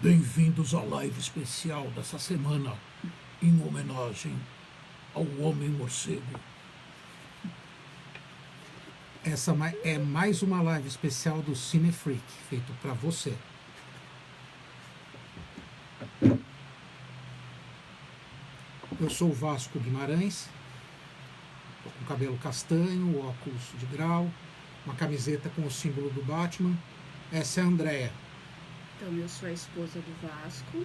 Bem-vindos à live especial dessa semana, em homenagem ao Homem-Morcego. Essa é mais uma live especial do Cinefreak, feito para você. Eu sou o Vasco Guimarães, tô com cabelo castanho, óculos de grau, uma camiseta com o símbolo do Batman. Essa é a Andrea. Então, eu sou a esposa do Vasco,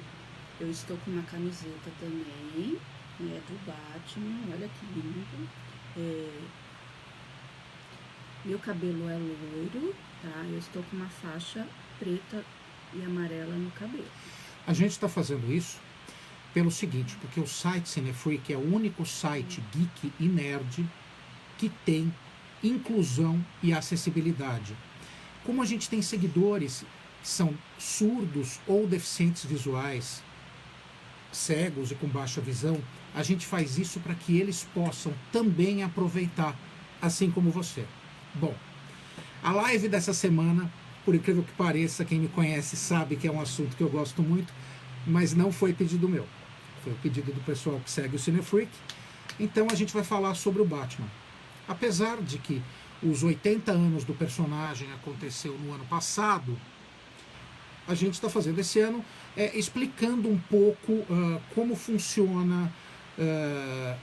eu estou com uma camiseta também, né, do Batman, olha que lindo. Meu cabelo é loiro, tá? Eu estou com uma faixa preta e amarela no cabelo. A gente está fazendo isso pelo seguinte, porque o site Cinefreak é o único site geek e nerd que tem inclusão e acessibilidade. Como a gente tem seguidores que são surdos ou deficientes visuais, cegos e com baixa visão, a gente faz isso para que eles possam também aproveitar, assim como você. Bom, a live dessa semana, por incrível que pareça, quem me conhece sabe que é um assunto que eu gosto muito, mas não foi pedido meu. Foi o pedido do pessoal que segue o Cinefreak. Então a gente vai falar sobre o Batman. Apesar de que os 80 anos do personagem aconteceu no ano passado, a gente está fazendo esse ano explicando um pouco como funciona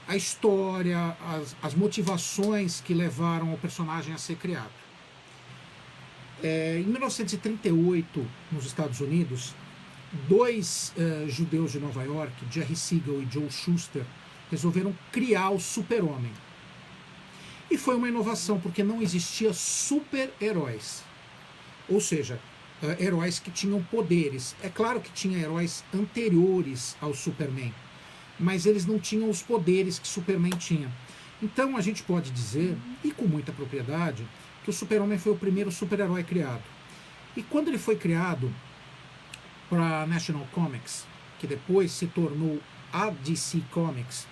a história, as motivações que levaram o personagem a ser criado. Em 1938, nos Estados Unidos, dois judeus de Nova York, Jerry Siegel e Joe Shuster, resolveram criar o super-homem. E foi uma inovação, porque não existia super-heróis. Ou seja, heróis que tinham poderes. É claro que tinha heróis anteriores ao Superman, mas eles não tinham os poderes que Superman tinha. Então a gente pode dizer, e com muita propriedade, que o Super-Homem foi o primeiro super-herói criado. E quando ele foi criado para a National Comics, que depois se tornou a DC Comics,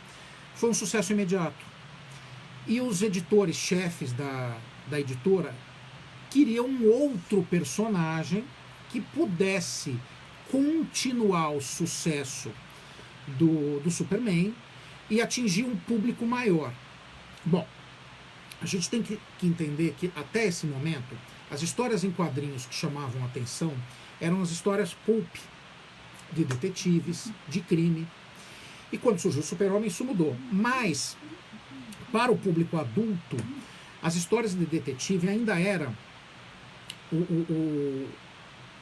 foi um sucesso imediato. E os editores-chefes da editora queria um outro personagem que pudesse continuar o sucesso do Superman e atingir um público maior. Bom, a gente tem que entender que até esse momento as histórias em quadrinhos que chamavam a atenção eram as histórias pulp, de detetives, de crime. E quando surgiu o Super-Homem isso mudou. Mas, para o público adulto, as histórias de detetive ainda eram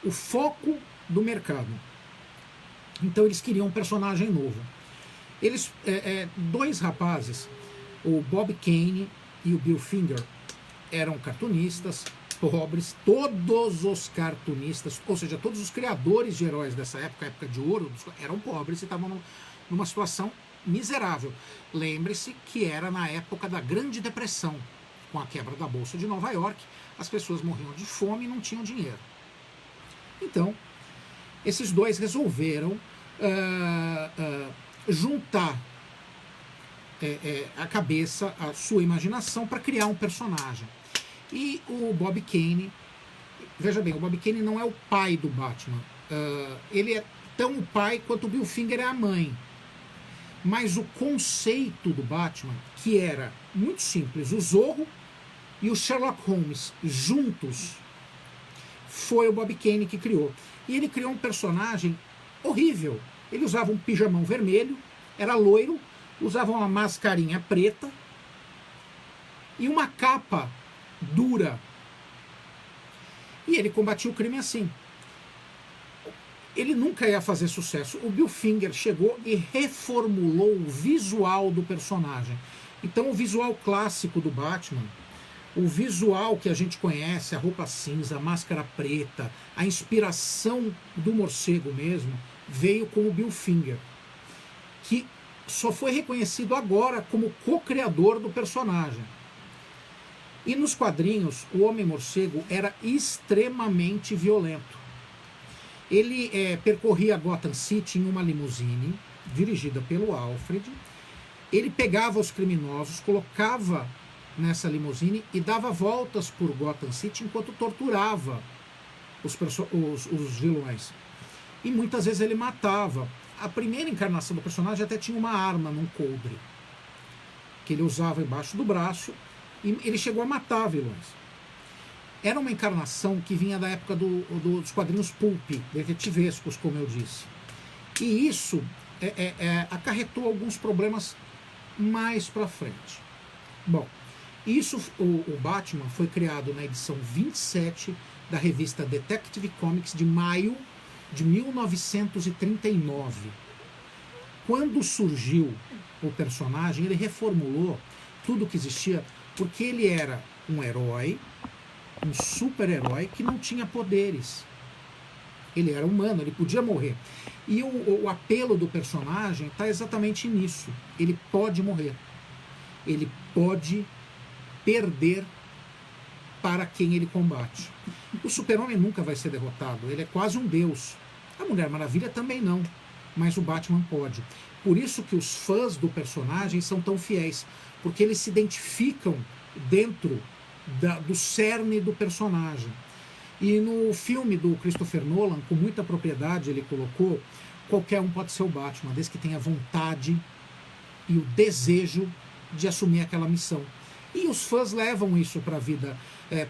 o foco do mercado. Então eles queriam um personagem novo. Eles, dois rapazes, o Bob Kane e o Bill Finger, eram cartunistas, pobres, todos os cartunistas, ou seja, todos os criadores de heróis dessa época, época de ouro, eram pobres e estavam numa situação miserável. Lembre-se que era na época da Grande Depressão, com a quebra da Bolsa de Nova York, as pessoas morriam de fome e não tinham dinheiro. Então, esses dois resolveram juntar a cabeça, a sua imaginação, para criar um personagem. E o Bob Kane, veja bem, o Bob Kane não é o pai do Batman. Ele é tão o pai quanto o Bill Finger é a mãe. Mas o conceito do Batman, que era muito simples, o Zorro e o Sherlock Holmes juntos, foi o Bob Kane que criou. E ele criou um personagem horrível. Ele usava um pijamão vermelho, era loiro, usava uma mascarinha preta e uma capa dura. E ele combatia o crime assim. Ele nunca ia fazer sucesso. O Bill Finger chegou e reformulou o visual do personagem. Então o visual clássico do Batman, o visual que a gente conhece, a roupa cinza, a máscara preta, a inspiração do morcego mesmo, veio com o Bill Finger, que só foi reconhecido agora como co-criador do personagem. E nos quadrinhos, o Homem-Morcego era extremamente violento. Ele percorria Gotham City em uma limusine, dirigida pelo Alfred. Ele pegava os criminosos, colocava nessa limusine e dava voltas por Gotham City enquanto torturava os vilões. e muitas vezes ele matava. A primeira encarnação do personagem até tinha uma arma num coldre, que ele usava embaixo do braço, e ele chegou a matar vilões. Era uma encarnação que vinha da época dos quadrinhos pulp, detetivescos, como eu disse. E isso acarretou alguns problemas mais para frente. Bom, o Batman foi criado na edição 27 da revista Detective Comics de maio de 1939. Quando surgiu o personagem, ele reformulou tudo que existia, porque ele era um herói, um super-herói que não tinha poderes. Ele era humano, ele podia morrer. E o apelo do personagem está exatamente nisso. Ele pode morrer. Ele pode perder para quem ele combate. O Super-Homem nunca vai ser derrotado. Ele é quase um deus. A Mulher Maravilha também não. Mas o Batman pode. Por isso que os fãs do personagem são tão fiéis. Porque eles se identificam dentro do cerne do personagem. E no filme do Christopher Nolan, com muita propriedade, ele colocou: qualquer um pode ser o Batman, desde que tenha vontade e o desejo de assumir aquela missão. E os fãs levam isso para a vida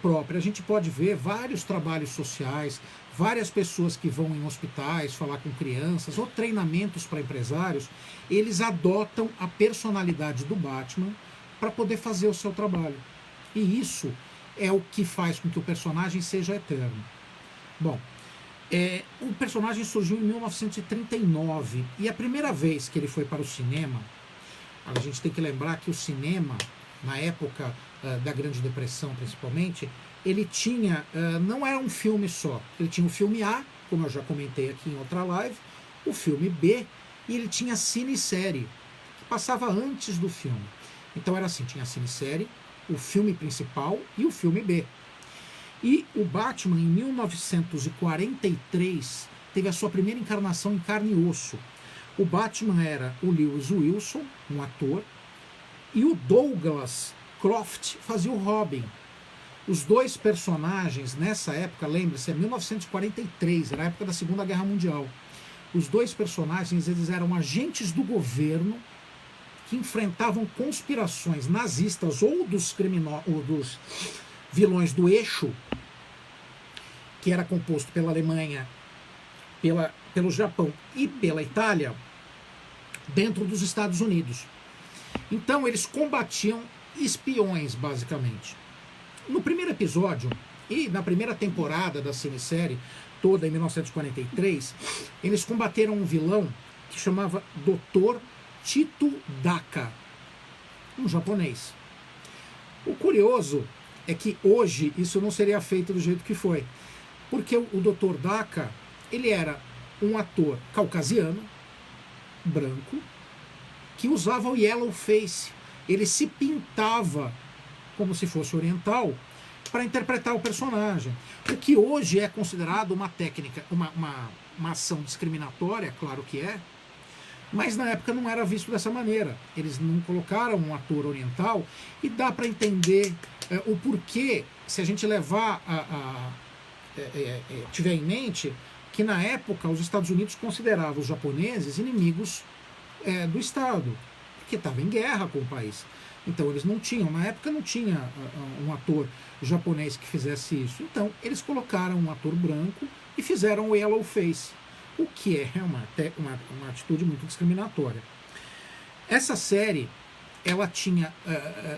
própria. A gente pode ver vários trabalhos sociais, várias pessoas que vão em hospitais falar com crianças, ou treinamentos para empresários, eles adotam a personalidade do Batman para poder fazer o seu trabalho. E isso é o que faz com que o personagem seja eterno. Bom, o personagem surgiu em 1939, e a primeira vez que ele foi para o cinema, a gente tem que lembrar que o cinema, na época da Grande Depressão principalmente, ele tinha, não era um filme só, ele tinha o filme A, como eu já comentei aqui em outra live, o filme B, e ele tinha cinesérie, que passava antes do filme. Então era assim, tinha a cinesérie, o filme principal e o filme B. E o Batman, em 1943, teve a sua primeira encarnação em carne e osso. O Batman era o Lewis Wilson, um ator, e o Douglas Croft fazia o Robin. Os dois personagens, nessa época, lembre-se, é 1943, era a época da Segunda Guerra Mundial. Os dois personagens, eles eram agentes do governo que enfrentavam conspirações nazistas ou dos vilões do eixo, que era composto pela Alemanha, pelo Japão e pela Itália, dentro dos Estados Unidos. Então eles combatiam espiões, basicamente. No primeiro episódio e na primeira temporada da cinesérie, toda em 1943, eles combateram um vilão que chamava Dr. Tito Daka, um japonês. O curioso é que hoje isso não seria feito do jeito que foi, porque o Dr. Daka, ele era um ator caucasiano, branco, que usava o yellow face. Ele se pintava como se fosse oriental para interpretar o personagem, o que hoje é considerado uma técnica, uma ação discriminatória, claro que é, mas na época não era visto dessa maneira. Eles não colocaram um ator oriental, e dá para entender o porquê, se a gente levar tiver em mente que na época os Estados Unidos consideravam os japoneses inimigos do Estado, porque estava em guerra com o país. Então eles não tinham, na época não tinha um ator japonês que fizesse isso. Então eles colocaram um ator branco e fizeram o yellow face, o que é uma atitude muito discriminatória. Essa série, ela tinha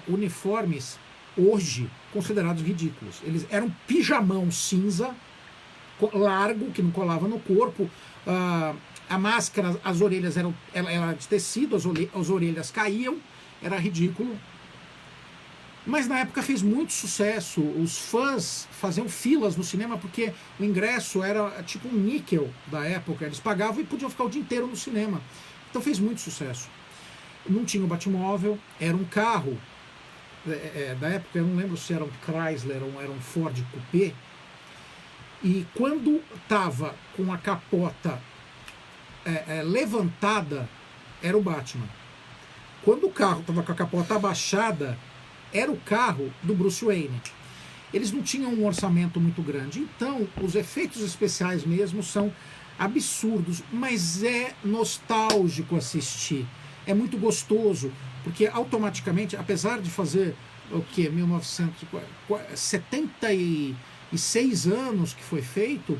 uniformes hoje considerados ridículos. Eles eram pijamão cinza, largo, que não colava no corpo, a máscara, as orelhas eram de tecido, as orelhas caíam, era ridículo. Mas na época fez muito sucesso, os fãs faziam filas no cinema porque o ingresso era tipo um níquel da época, eles pagavam e podiam ficar o dia inteiro no cinema. Então fez muito sucesso. Não tinha o Batmóvel, era um carro da época, eu não lembro se era um Chrysler ou era um Ford Coupé, e quando estava com a capota levantada, era o Batman. Quando o carro estava com a capota abaixada, era o carro do Bruce Wayne. Eles não tinham um orçamento muito grande, então os efeitos especiais mesmo são absurdos, mas é nostálgico assistir. É muito gostoso, porque automaticamente, apesar de fazer o que? 1976 anos que foi feito,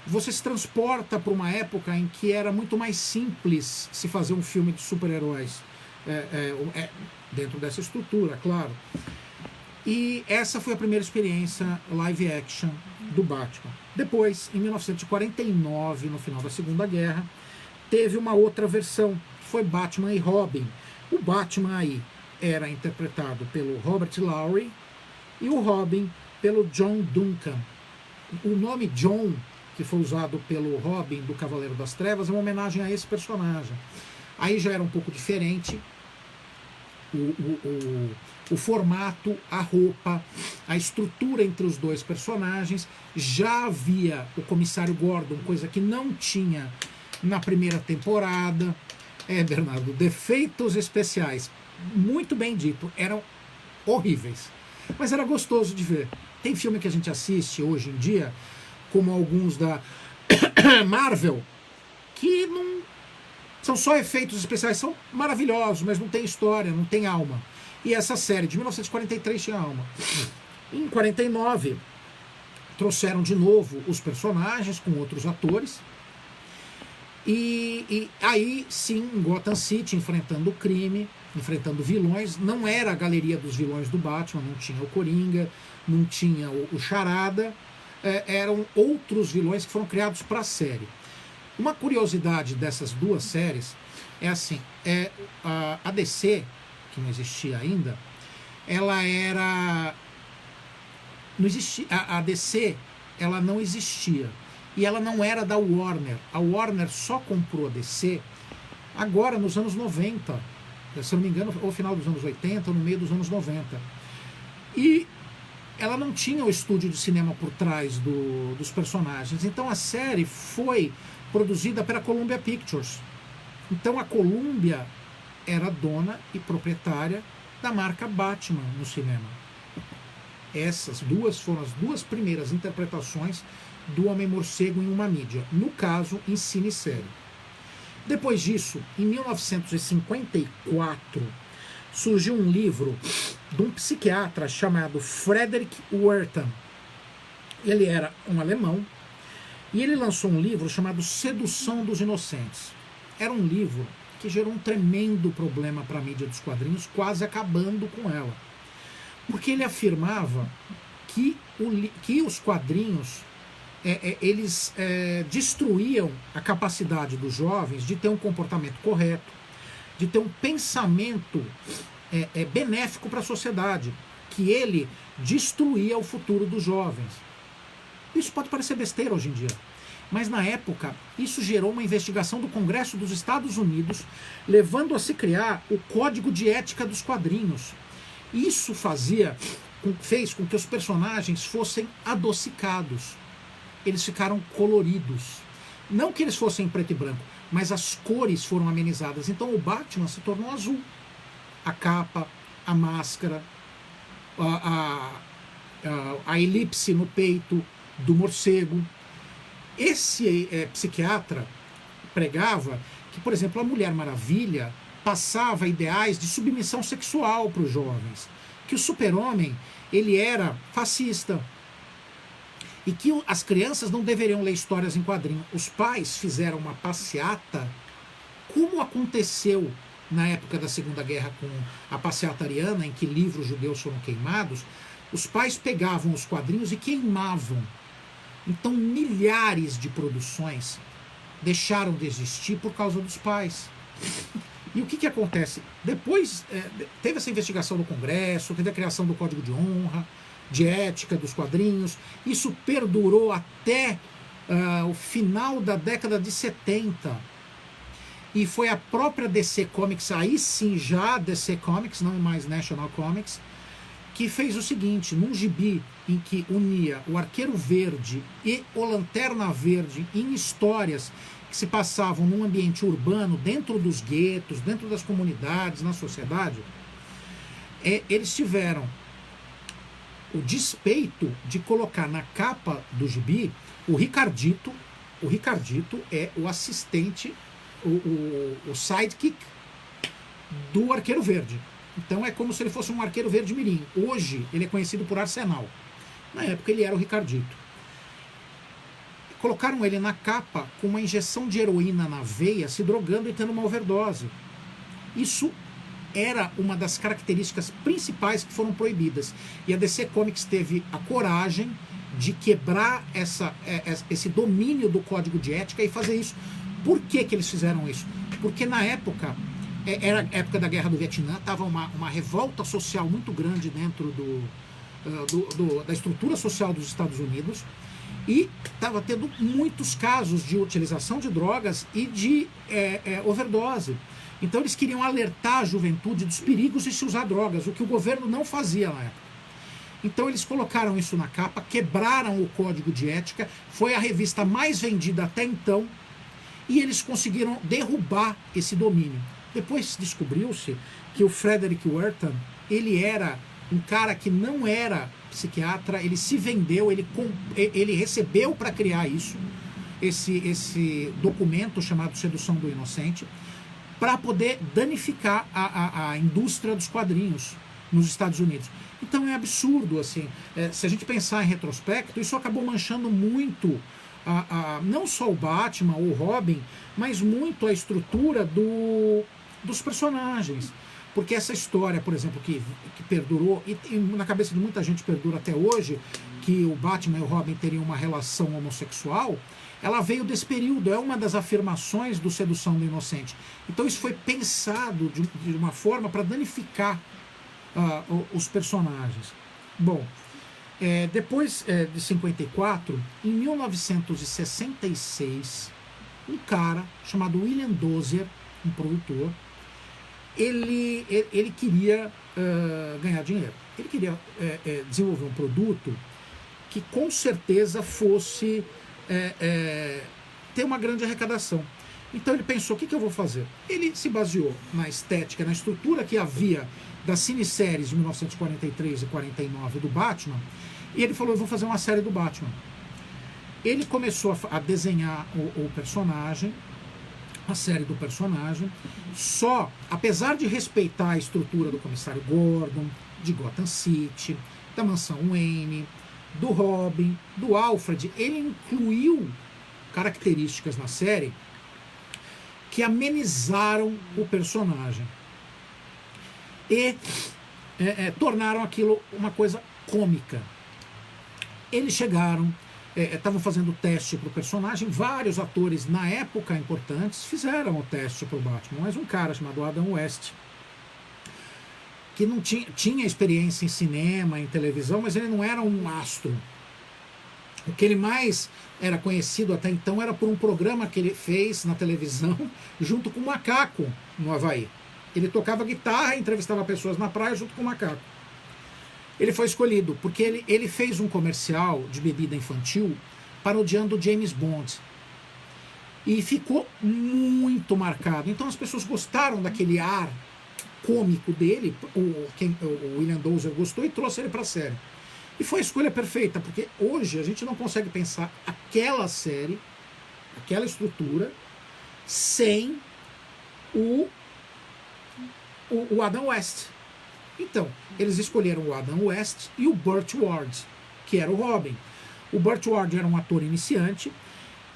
você se transporta para uma época em que era muito mais simples se fazer um filme de super-heróis. Dentro dessa estrutura, claro. E essa foi a primeira experiência live action do Batman. Depois, em 1949, no final da Segunda Guerra, teve uma outra versão, que foi Batman e Robin. O Batman aí era interpretado pelo Robert Lowry e o Robin pelo John Duncan. O nome John, que foi usado pelo Robin do Cavaleiro das Trevas, é uma homenagem a esse personagem. Aí já era um pouco diferente o formato, a roupa, a estrutura entre os dois personagens. Já havia o Comissário Gordon, coisa que não tinha na primeira temporada. Bernardo, defeitos especiais, muito bem dito, eram horríveis, mas era gostoso de ver. Tem filme que a gente assiste hoje em dia, como alguns da Marvel, que não são só efeitos especiais, são maravilhosos, mas não tem história, não tem alma. E essa série de 1943 tinha alma. Em 49 trouxeram de novo os personagens com outros atores. E aí sim, em Gotham City, enfrentando o crime, enfrentando vilões. Não era a galeria dos vilões do Batman, não tinha o Coringa, não tinha o Charada. Eram outros vilões que foram criados para a série. Uma curiosidade dessas duas séries é assim, a DC, que não existia ainda, ela era... Não existia, a DC, ela não existia. E ela não era da Warner. A Warner só comprou a DC agora nos anos 90. Se eu não me engano, ou final dos anos 80, ou no meio dos anos 90. E ela não tinha o estúdio de cinema por trás dos personagens. Então a série foi produzida pela Columbia Pictures. Então a Columbia era dona e proprietária da marca Batman no cinema. Essas duas foram as duas primeiras interpretações do Homem-Morcego em uma mídia, no caso, em cine e série. Depois disso, em 1954, surgiu um livro de um psiquiatra chamado Frederick Wertham. Ele era um alemão e ele lançou um livro chamado Sedução dos Inocentes. Era um livro que gerou um tremendo problema para a mídia dos quadrinhos, quase acabando com ela. Porque ele afirmava que os quadrinhos eles destruíam a capacidade dos jovens de ter um comportamento correto, de ter um pensamento benéfico para a sociedade, que ele destruía o futuro dos jovens. Isso pode parecer besteira hoje em dia, mas na época isso gerou uma investigação do Congresso dos Estados Unidos, levando a se criar o Código de Ética dos Quadrinhos. Isso fez com que os personagens fossem adocicados. Eles ficaram coloridos. Não que eles fossem em preto e branco, mas as cores foram amenizadas. Então o Batman se tornou azul. A capa, a máscara, a elipse no peito do morcego. Esse psiquiatra pregava que, por exemplo, a Mulher Maravilha passava ideais de submissão sexual para os jovens. Que o Super-Homem, ele era fascista. E que as crianças não deveriam ler histórias em quadrinho. Os pais fizeram uma passeata, como aconteceu na época da Segunda Guerra com a passeata ariana, em que livros judeus foram queimados. Os pais pegavam os quadrinhos e queimavam. Então milhares de produções deixaram de existir por causa dos pais. E o que acontece? Depois teve essa investigação do Congresso, teve a criação do Código de Honra, de ética dos quadrinhos. Isso perdurou até o final da década de 70. E foi a própria DC Comics, aí sim já DC Comics, não mais National Comics, que fez o seguinte, num gibi em que unia o Arqueiro Verde e o Lanterna Verde em histórias que se passavam num ambiente urbano, dentro dos guetos, dentro das comunidades, na sociedade, eles tiveram o despeito de colocar na capa do gibi o Ricardito, o Ricardito é o assistente, o sidekick do Arqueiro Verde. Então é como se ele fosse um Arqueiro Verde mirim. Hoje ele é conhecido por Arsenal. Na época ele era o Ricardito. Colocaram ele na capa com uma injeção de heroína na veia, se drogando e tendo uma overdose. Isso era uma das características principais que foram proibidas. E a DC Comics teve a coragem de quebrar esse domínio do código de ética e fazer isso. Por que eles fizeram isso? Porque na época, era a época da Guerra do Vietnã, estava uma revolta social muito grande dentro da estrutura social dos Estados Unidos, e estava tendo muitos casos de utilização de drogas e de overdose. Então eles queriam alertar a juventude dos perigos de se usar drogas, o que o governo não fazia na época. Então eles colocaram isso na capa, quebraram o código de ética, foi a revista mais vendida até então, e eles conseguiram derrubar esse domínio. Depois descobriu-se que o Frederick Wertham, ele era um cara que não era psiquiatra, ele se vendeu, ele recebeu para criar isso, esse documento chamado Sedução do Inocente, para poder danificar a indústria dos quadrinhos nos Estados Unidos. Então é absurdo, assim, se a gente pensar em retrospecto, isso acabou manchando muito não só o Batman ou o Robin, mas muito a estrutura dos personagens. Porque essa história, por exemplo, que perdurou, e na cabeça de muita gente perdura até hoje, que o Batman e o Robin teriam uma relação homossexual, ela veio desse período, é uma das afirmações do Sedução do Inocente. Então isso foi pensado de uma forma para danificar os personagens. Bom, depois de 54, em 1966, um cara chamado William Dozier, um produtor, ele queria ganhar dinheiro. Ele queria desenvolver um produto que com certeza fosse ter uma grande arrecadação. Então ele pensou, o que eu vou fazer? Ele se baseou na estética, na estrutura que havia das cineséries de 1943 e 49 do Batman, e ele falou, eu vou fazer uma série do Batman. Ele começou a desenhar o personagem, a série do personagem, apesar de respeitar a estrutura do Comissário Gordon, de Gotham City, da Mansão Wayne, do Robin, do Alfred, ele incluiu características na série que amenizaram o personagem e tornaram aquilo uma coisa cômica. Eles chegaram, estavam fazendo teste para o personagem, vários atores na época importantes fizeram o teste para o Batman, mas um cara chamado Adam West, que não tinha experiência em cinema, em televisão, mas ele não era um astro. O que ele mais era conhecido até então era por um programa que ele fez na televisão junto com o Macaco no Havaí. Ele tocava guitarra e entrevistava pessoas na praia junto com o Macaco. Ele foi escolhido porque ele fez um comercial de bebida infantil parodiando James Bond. E ficou muito marcado. Então as pessoas gostaram daquele ar cômico dele, o William Dozier gostou e trouxe ele para a série. E foi a escolha perfeita, porque hoje a gente não consegue pensar aquela série, aquela estrutura, sem o Adam West. Então, eles escolheram o Adam West e o Burt Ward, que era o Robin. O Burt Ward era um ator iniciante,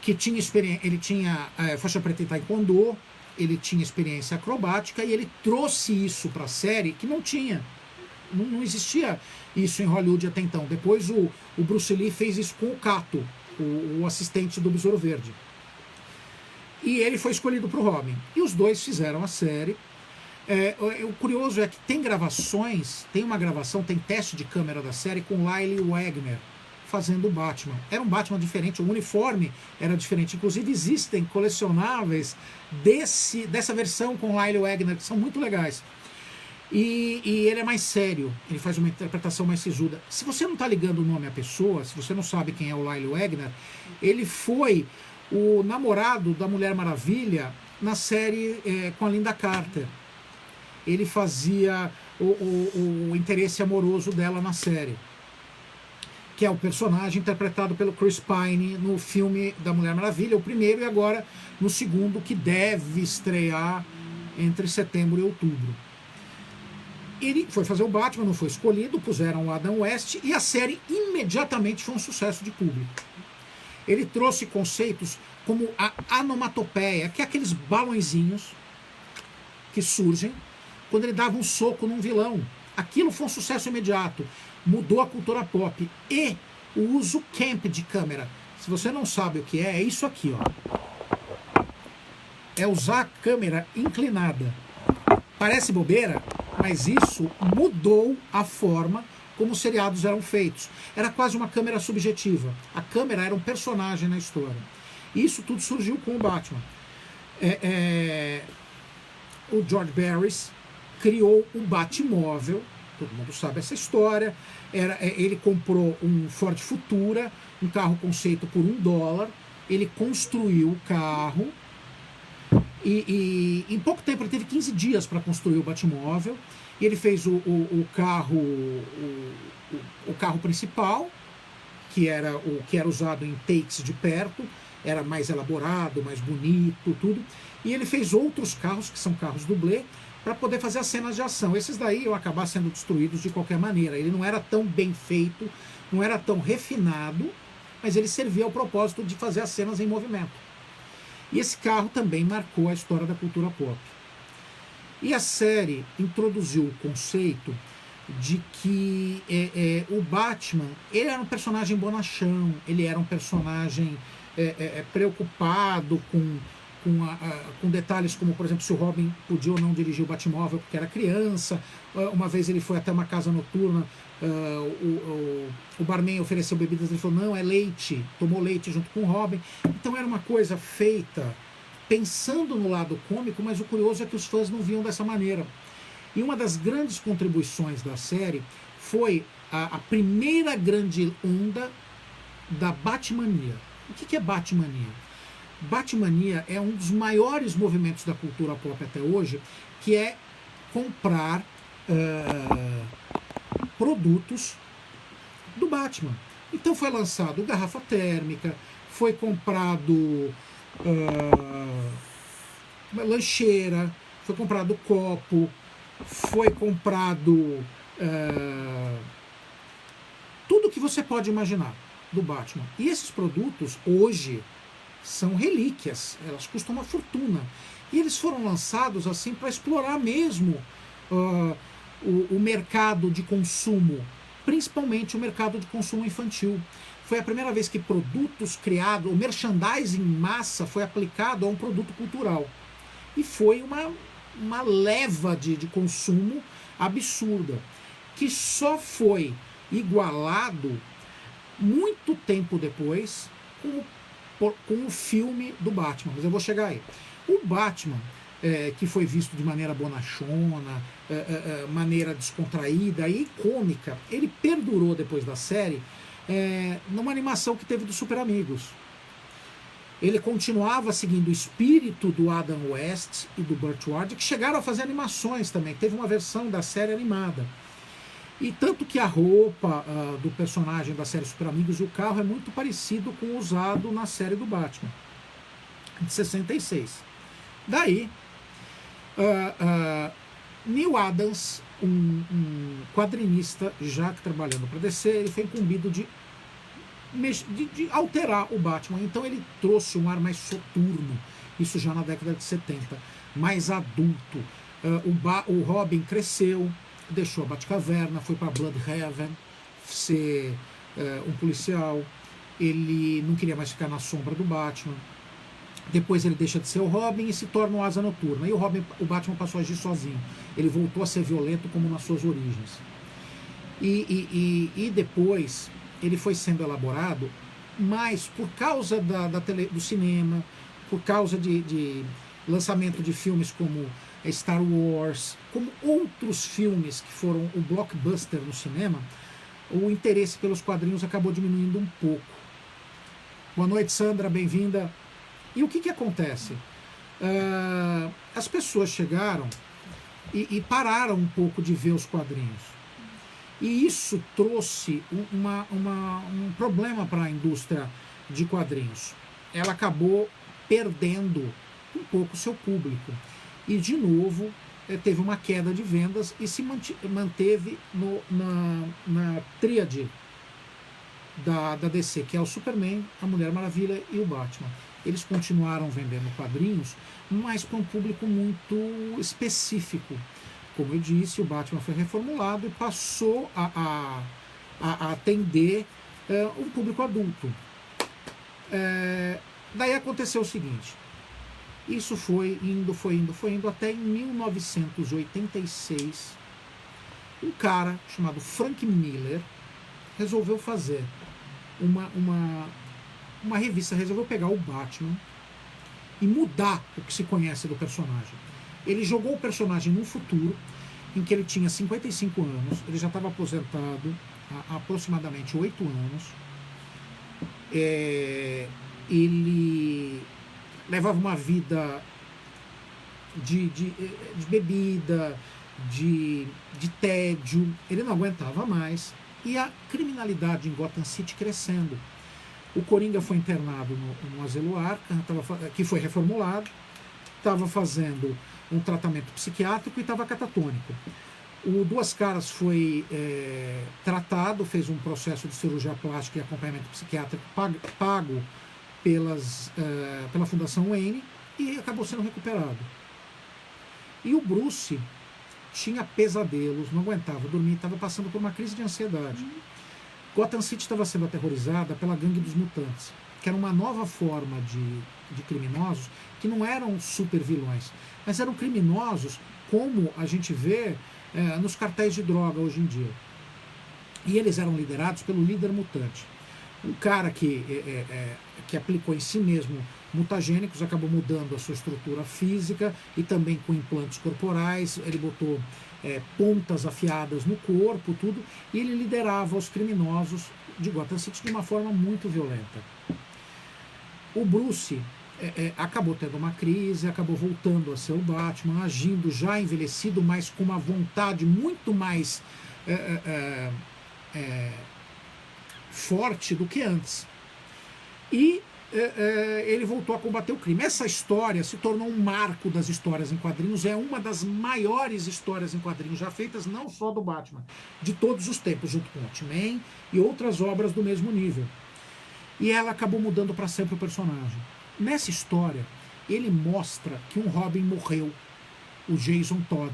que tinha experiência, ele tinha faixa preta em taekwondo, ele tinha experiência acrobática, e ele trouxe isso para a série que não tinha. Não existia isso em Hollywood até então. Depois o Bruce Lee fez isso com o Kato, o assistente do Besouro Verde. E ele foi escolhido para o Robin. E os dois fizeram a série. O curioso é que tem gravações, tem uma gravação, tem teste de câmera da série com Lyle Wagner fazendo o Batman. Era um Batman diferente, o uniforme era diferente. Inclusive existem colecionáveis dessa versão com Lyle Wagner, que são muito legais. E ele é mais sério, ele faz uma interpretação mais sisuda. Se você não está ligando o nome à pessoa, se você não sabe quem é o Lyle Wagner, ele foi o namorado da Mulher Maravilha na série com a Linda Carter. Ele fazia o interesse amoroso dela na série. que é o personagem interpretado pelo Chris Pine no filme da Mulher Maravilha, o primeiro, e agora no segundo, que deve estrear entre setembro e outubro. Ele foi fazer o Batman, não foi escolhido, puseram o Adam West, e a série imediatamente foi um sucesso de público. Ele trouxe conceitos como a onomatopeia, que é aqueles balõezinhos que surgem quando ele dava um soco num vilão. Aquilo foi um sucesso imediato, mudou a cultura pop. E o uso camp de câmera. Se você não sabe o que é isso aqui, ó. É usar a câmera inclinada. Parece bobeira, mas isso mudou a forma como os seriados eram feitos. Era quase uma câmera subjetiva. A câmera era um personagem na história. Isso tudo surgiu com o Batman. O George Barris criou um Batmóvel, todo mundo sabe essa história. Ele comprou um Ford Futura, um carro conceito por $1. Ele construiu o carro e em pouco tempo, ele teve 15 dias para construir o Batmóvel. E ele fez o carro principal, que era o que era usado em takes de perto, era mais elaborado, mais bonito, tudo. E ele fez outros carros, que são carros dublê, para poder fazer as cenas de ação. Esses daí iam acabar sendo destruídos de qualquer maneira. Ele não era tão bem feito, não era tão refinado, mas ele servia ao propósito de fazer as cenas em movimento. E esse carro também marcou a história da cultura pop. E a série introduziu o conceito de que o Batman, ele era um personagem bonachão, ele era um personagem preocupado com detalhes como, por exemplo, se o Robin podia ou não dirigir o Batmóvel porque era criança. Uma vez ele foi até uma casa noturna, o barman ofereceu bebidas, ele falou, não, é leite, tomou leite junto com o Robin. Então era uma coisa feita pensando no lado cômico, mas o curioso é que os fãs não viam dessa maneira. E uma das grandes contribuições da série foi a primeira grande onda da Batmania. O que é Batmania? Batmania é um dos maiores movimentos da cultura pop até hoje, que é comprar produtos do Batman. Então foi lançado garrafa térmica, foi comprado lancheira, foi comprado copo, foi comprado tudo que você pode imaginar do Batman. E esses produtos hoje são relíquias, elas custam uma fortuna. E eles foram lançados assim para explorar mesmo o mercado de consumo, principalmente o mercado de consumo infantil. Foi a primeira vez que produtos criados, o merchandising em massa foi aplicado a um produto cultural. E foi uma leva de consumo absurda, que só foi igualado muito tempo depois com o filme do Batman. Mas eu vou chegar aí. O Batman, que foi visto de maneira bonachona, maneira descontraída e cômica, ele perdurou depois da série numa animação que teve dos Super Amigos. Ele continuava seguindo o espírito do Adam West e do Burt Ward, que chegaram a fazer animações também. Teve uma versão da série animada. E tanto que a roupa do personagem da série Super Amigos e o carro é muito parecido com o usado na série do Batman, de 66. Daí, Neil Adams, um quadrinista já que trabalhando para DC, ele foi incumbido de alterar o Batman. Então ele trouxe um ar mais soturno, isso já na década de 70, mais adulto. O Robin cresceu, deixou a Batcaverna, foi para Bloodhaven ser um policial. Ele não queria mais ficar na sombra do Batman. Depois ele deixa de ser o Robin e se torna o Asa Noturna. E o Batman passou a agir sozinho. Ele voltou a ser violento como nas suas origens. E depois ele foi sendo elaborado, mas por causa do cinema, por causa de lançamento de filmes como Star Wars, como outros filmes que foram o blockbuster no cinema, o interesse pelos quadrinhos acabou diminuindo um pouco. Boa noite, Sandra, bem-vinda. E o que acontece? As pessoas chegaram e pararam um pouco de ver os quadrinhos. E isso trouxe um problema para a indústria de quadrinhos. Ela acabou perdendo um pouco seu público. E, de novo, teve uma queda de vendas e se manteve na tríade da DC, que é o Superman, a Mulher Maravilha e o Batman. Eles continuaram vendendo quadrinhos, mas para um público muito específico. Como eu disse, o Batman foi reformulado e passou a atender um público adulto. Daí aconteceu o seguinte, isso foi indo até em 1986, um cara chamado Frank Miller resolveu fazer uma revista, resolveu pegar o Batman e mudar o que se conhece do personagem. Ele jogou o personagem num futuro em que ele tinha 55 anos, ele já estava aposentado há aproximadamente 8 anos. Ele levava uma vida de bebida, de tédio, ele não aguentava mais, e a criminalidade em Gotham City crescendo. O Coringa foi internado no Asilo Arkham, que foi reformulado, estava fazendo um tratamento psiquiátrico e estava catatônico. O Duas Caras foi tratado, fez um processo de cirurgia plástica e acompanhamento psiquiátrico pago pela Fundação Wayne e acabou sendo recuperado. E o Bruce tinha pesadelos, não aguentava dormir, estava passando por uma crise de ansiedade. Gotham City estava sendo aterrorizada pela gangue dos mutantes, que era uma nova forma de criminosos que não eram super vilões, mas eram criminosos como a gente vê nos cartéis de droga hoje em dia. E eles eram liderados pelo líder mutante. Um cara que aplicou em si mesmo mutagênicos, acabou mudando a sua estrutura física e também com implantes corporais, ele botou pontas afiadas no corpo, tudo, e ele liderava os criminosos de Gotham City de uma forma muito violenta. O Bruce acabou tendo uma crise, acabou voltando a ser o Batman, agindo já envelhecido, mas com uma vontade muito mais forte do que antes. E ele voltou a combater o crime. Essa história se tornou um marco das histórias em quadrinhos, é uma das maiores histórias em quadrinhos já feitas, não só do Batman, de todos os tempos, junto com Watchmen e outras obras do mesmo nível. E ela acabou mudando para sempre o personagem. Nessa história, ele mostra que um Robin morreu, o Jason Todd.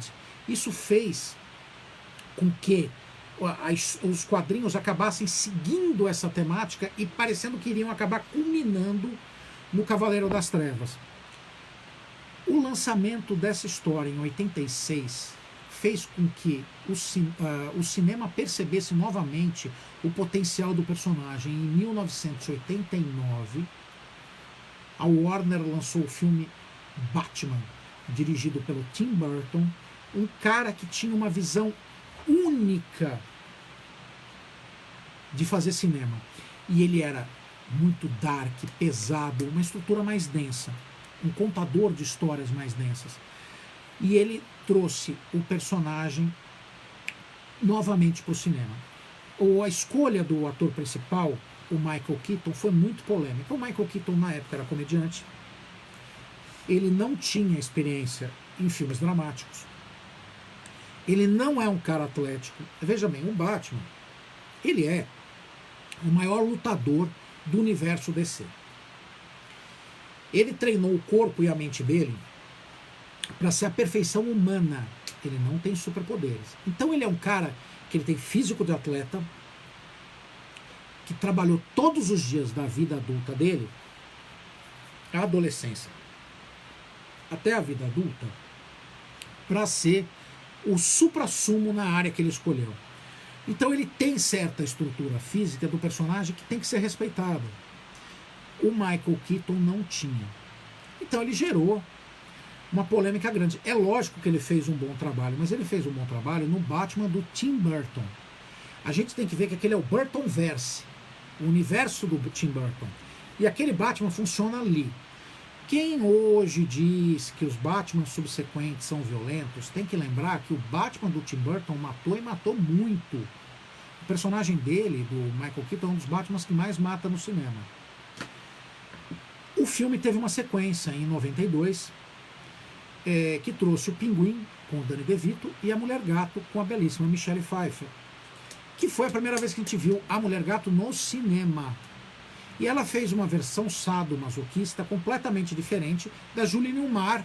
Isso fez com que os quadrinhos acabassem seguindo essa temática e parecendo que iriam acabar culminando no Cavaleiro das Trevas. O lançamento dessa história em 86 fez com que o cinema percebesse novamente o potencial do personagem. Em 1989, a Warner lançou o filme Batman, dirigido pelo Tim Burton, um cara que tinha uma visão única de fazer cinema. E ele era muito dark, pesado, uma estrutura mais densa, um contador de histórias mais densas. E ele trouxe o personagem novamente para o cinema. A escolha do ator principal, o Michael Keaton, foi muito polêmica. O Michael Keaton, na época, era comediante. Ele não tinha experiência em filmes dramáticos. Ele não é um cara atlético. Veja bem, o Batman, ele é o maior lutador do universo DC. Ele treinou o corpo e a mente dele para ser a perfeição humana. Ele não tem superpoderes. Então ele é um cara que ele tem físico de atleta, que trabalhou todos os dias da vida adulta dele, a adolescência, até a vida adulta, para ser o suprassumo na área que ele escolheu. Então ele tem certa estrutura física do personagem que tem que ser respeitada. O Michael Keaton não tinha. Então ele gerou uma polêmica grande. É lógico que ele fez um bom trabalho, mas ele fez um bom trabalho no Batman do Tim Burton. A gente tem que ver que aquele é o Burtonverse, o universo do Tim Burton. E aquele Batman funciona ali. Quem hoje diz que os Batman subsequentes são violentos, tem que lembrar que o Batman do Tim Burton matou e matou muito O personagem dele, do Michael Keaton, é um dos Batmans que mais mata no cinema. O filme teve uma sequência em 92, que trouxe o Pinguim com o Danny DeVito e a Mulher Gato com a belíssima Michelle Pfeiffer, que foi a primeira vez que a gente viu a Mulher Gato no cinema. E ela fez uma versão sadomasoquista completamente diferente da Julie Newmar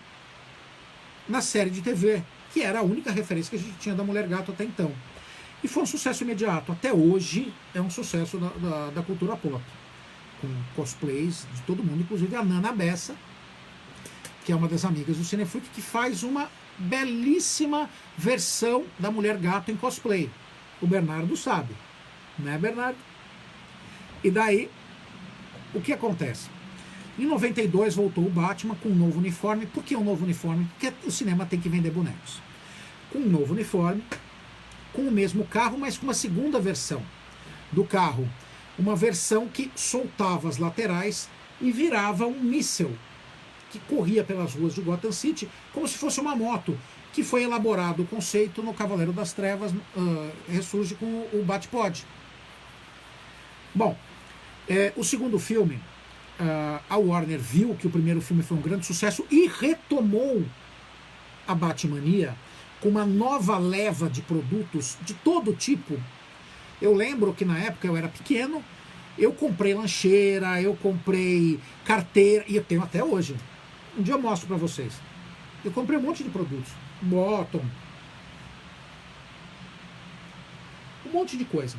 na série de TV, que era a única referência que a gente tinha da Mulher Gato até então. E foi um sucesso imediato. Até hoje é um sucesso da cultura pop, com cosplays de todo mundo, inclusive a Nana Bessa, que é uma das amigas do Cinefreak, que faz uma belíssima versão da Mulher Gato em cosplay. O Bernardo sabe, né, Bernardo? E daí, o que acontece? Em 92 voltou o Batman com um novo uniforme. Por que um novo uniforme? Porque o cinema tem que vender bonecos. Com um novo uniforme, com o mesmo carro, mas com uma segunda versão do carro. Uma versão que soltava as laterais e virava um míssil que corria pelas ruas de Gotham City como se fosse uma moto, que foi elaborado o conceito no Cavaleiro das Trevas, ressurge com o Batpod. Bom, o segundo filme, a Warner viu que o primeiro filme foi um grande sucesso e retomou a Batmania com uma nova leva de produtos de todo tipo. Eu lembro que na época eu era pequeno, eu comprei lancheira, eu comprei carteira, e eu tenho até hoje. Um dia eu mostro para vocês. Eu comprei um monte de produtos. Bottom. Um monte de coisa.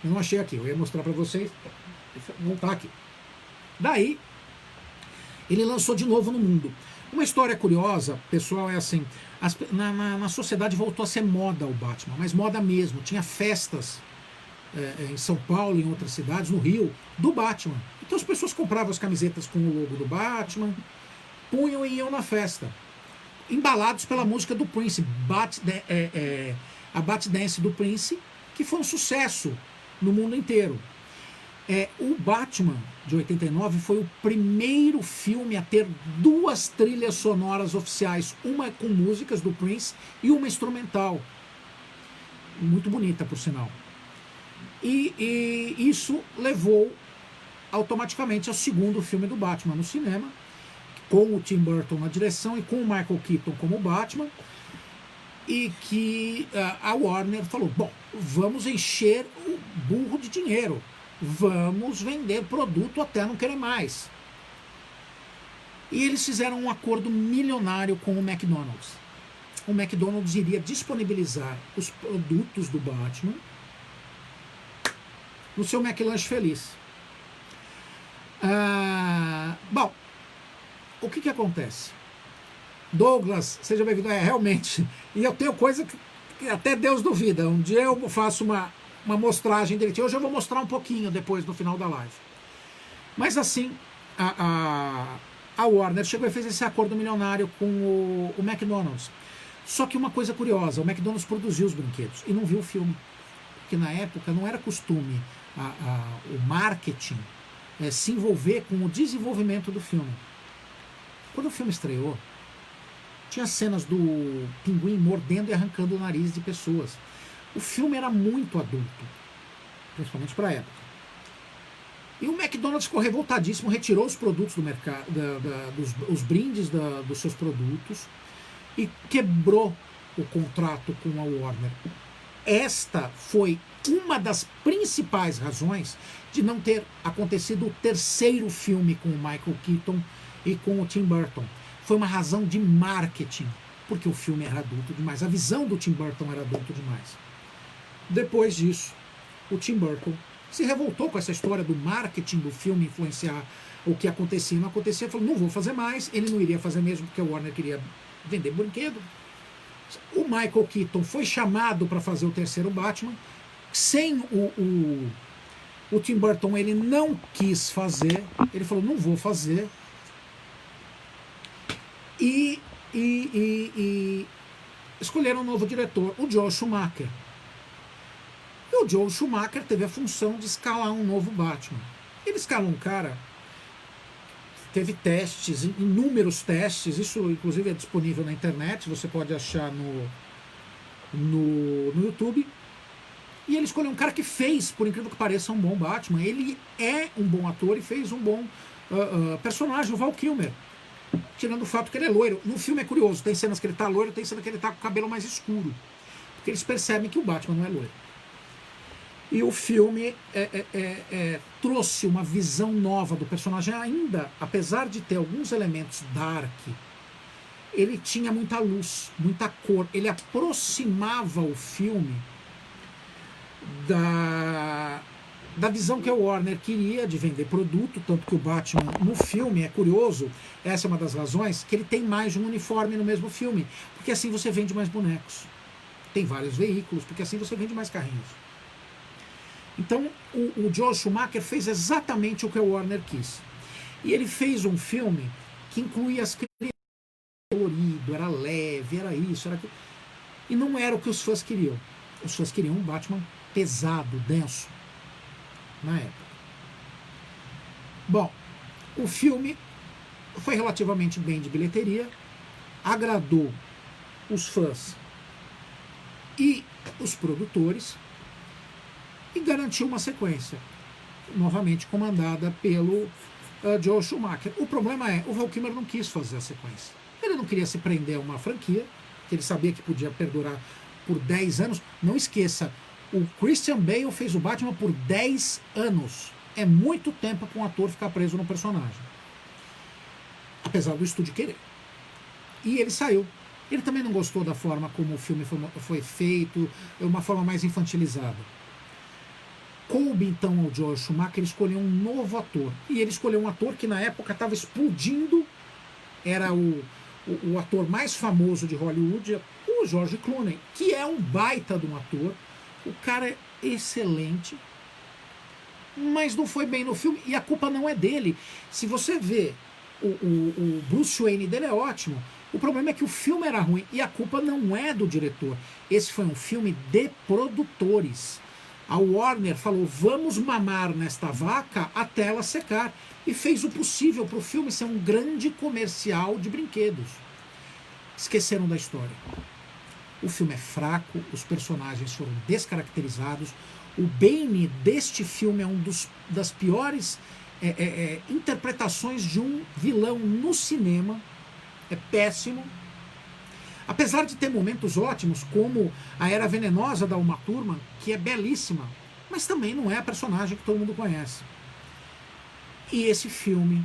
Eu não achei aqui, eu ia mostrar para vocês. Deixa eu voltar aqui. Daí, ele lançou de novo no mundo. Uma história curiosa, pessoal, é assim, na sociedade voltou a ser moda o Batman, mas moda mesmo. Tinha festas em São Paulo, em outras cidades, no Rio, do Batman. Então as pessoas compravam as camisetas com o logo do Batman, punham e iam na festa. Embalados pela música do Prince, a Bat Dance do Prince, que foi um sucesso no mundo inteiro. O Batman, de 89, foi o primeiro filme a ter duas trilhas sonoras oficiais, uma com músicas do Prince e uma instrumental. Muito bonita, por sinal. E isso levou automaticamente ao segundo filme do Batman no cinema, com o Tim Burton na direção e com o Michael Keaton como Batman, e que a Warner falou, bom, vamos encher o burro de dinheiro, vamos vender produto até não querer mais. E eles fizeram um acordo milionário com o McDonald's. O McDonald's iria disponibilizar os produtos do Batman no seu McLanche Feliz. Bom, o que acontece? Douglas, seja bem-vindo. Realmente, e eu tenho coisa que até Deus duvida. Um dia eu faço uma mostragem direitinho. Hoje eu vou mostrar um pouquinho depois, no final da live. Mas assim, a Warner chegou e fez esse acordo milionário com o McDonald's. Só que uma coisa curiosa, o McDonald's produziu os brinquedos e não viu o filme. Porque na época não era costume o marketing se envolver com o desenvolvimento do filme. Quando o filme estreou, tinha cenas do pinguim mordendo e arrancando o nariz de pessoas. O filme era muito adulto, principalmente para a época. E o McDonald's ficou revoltadíssimo, retirou os produtos do mercado, os brindes dos seus produtos e quebrou o contrato com a Warner. Esta foi uma das principais razões de não ter acontecido o terceiro filme com o Michael Keaton e com o Tim Burton. Foi uma razão de marketing, porque o filme era adulto demais, a visão do Tim Burton era adulto demais. Depois disso, o Tim Burton se revoltou com essa história do marketing do filme influenciar o que acontecia e não acontecia, falou, não vou fazer mais, ele não iria fazer mesmo porque a Warner queria vender brinquedo. O Michael Keaton foi chamado para fazer o terceiro Batman, sem o Tim Burton ele não quis fazer, ele falou, não vou fazer, e escolheram um novo diretor, o Joel Schumacher. E o Joel Schumacher teve a função de escalar um novo Batman. Ele escalou um cara, teve testes, inúmeros testes, isso inclusive é disponível na internet, você pode achar no YouTube. E ele escolheu um cara que fez, por incrível que pareça, um bom Batman. Ele é um bom ator e fez um bom personagem, o Val Kilmer. Tirando o fato que ele é loiro. No filme é curioso, tem cenas que ele tá loiro, tem cenas que ele tá com o cabelo mais escuro. Porque eles percebem que o Batman não é loiro. E o filme trouxe uma visão nova do personagem ainda, apesar de ter alguns elementos dark, ele tinha muita luz, muita cor. Ele aproximava o filme da visão que a Warner queria de vender produto, tanto que o Batman no filme, é curioso, essa é uma das razões, que ele tem mais de um uniforme no mesmo filme, porque assim você vende mais bonecos. Tem vários veículos, porque assim você vende mais carrinhos. Então o Joel Schumacher fez exatamente o que a Warner quis. E ele fez um filme que incluía as crianças, colorido, era leve, era isso, era aquilo. E não era o que os fãs queriam. Os fãs queriam um Batman pesado, denso, na época. Bom, o filme foi relativamente bem de bilheteria, agradou os fãs e os produtores e garantiu uma sequência, novamente comandada pelo Joel Schumacher. O problema é, o Val Kilmer não quis fazer a sequência. Ele não queria se prender a uma franquia, que ele sabia que podia perdurar por 10 anos. Não esqueça, o Christian Bale fez o Batman por 10 anos. É muito tempo para um ator ficar preso no personagem. Apesar do estúdio querer. E ele saiu. Ele também não gostou da forma como o filme foi feito, uma forma mais infantilizada. Coube então ao Joel Schumacher escolher um novo ator. E ele escolheu um ator que na época estava explodindo. Era o ator mais famoso de Hollywood, o George Clooney, que é um baita de um ator. O cara é excelente, mas não foi bem no filme, e a culpa não é dele. Se você vê o Bruce Wayne dele é ótimo, o problema é que o filme era ruim, e a culpa não é do diretor. Esse foi um filme de produtores. A Warner falou, vamos mamar nesta vaca até ela secar, e fez o possível para o filme ser um grande comercial de brinquedos. Esqueceram da história. O filme é fraco, os personagens foram descaracterizados. O Bane deste filme é das piores interpretações de um vilão no cinema. É péssimo. Apesar de ter momentos ótimos, como a Era Venenosa da Uma Thurman, que é belíssima, mas também não é a personagem que todo mundo conhece. E esse filme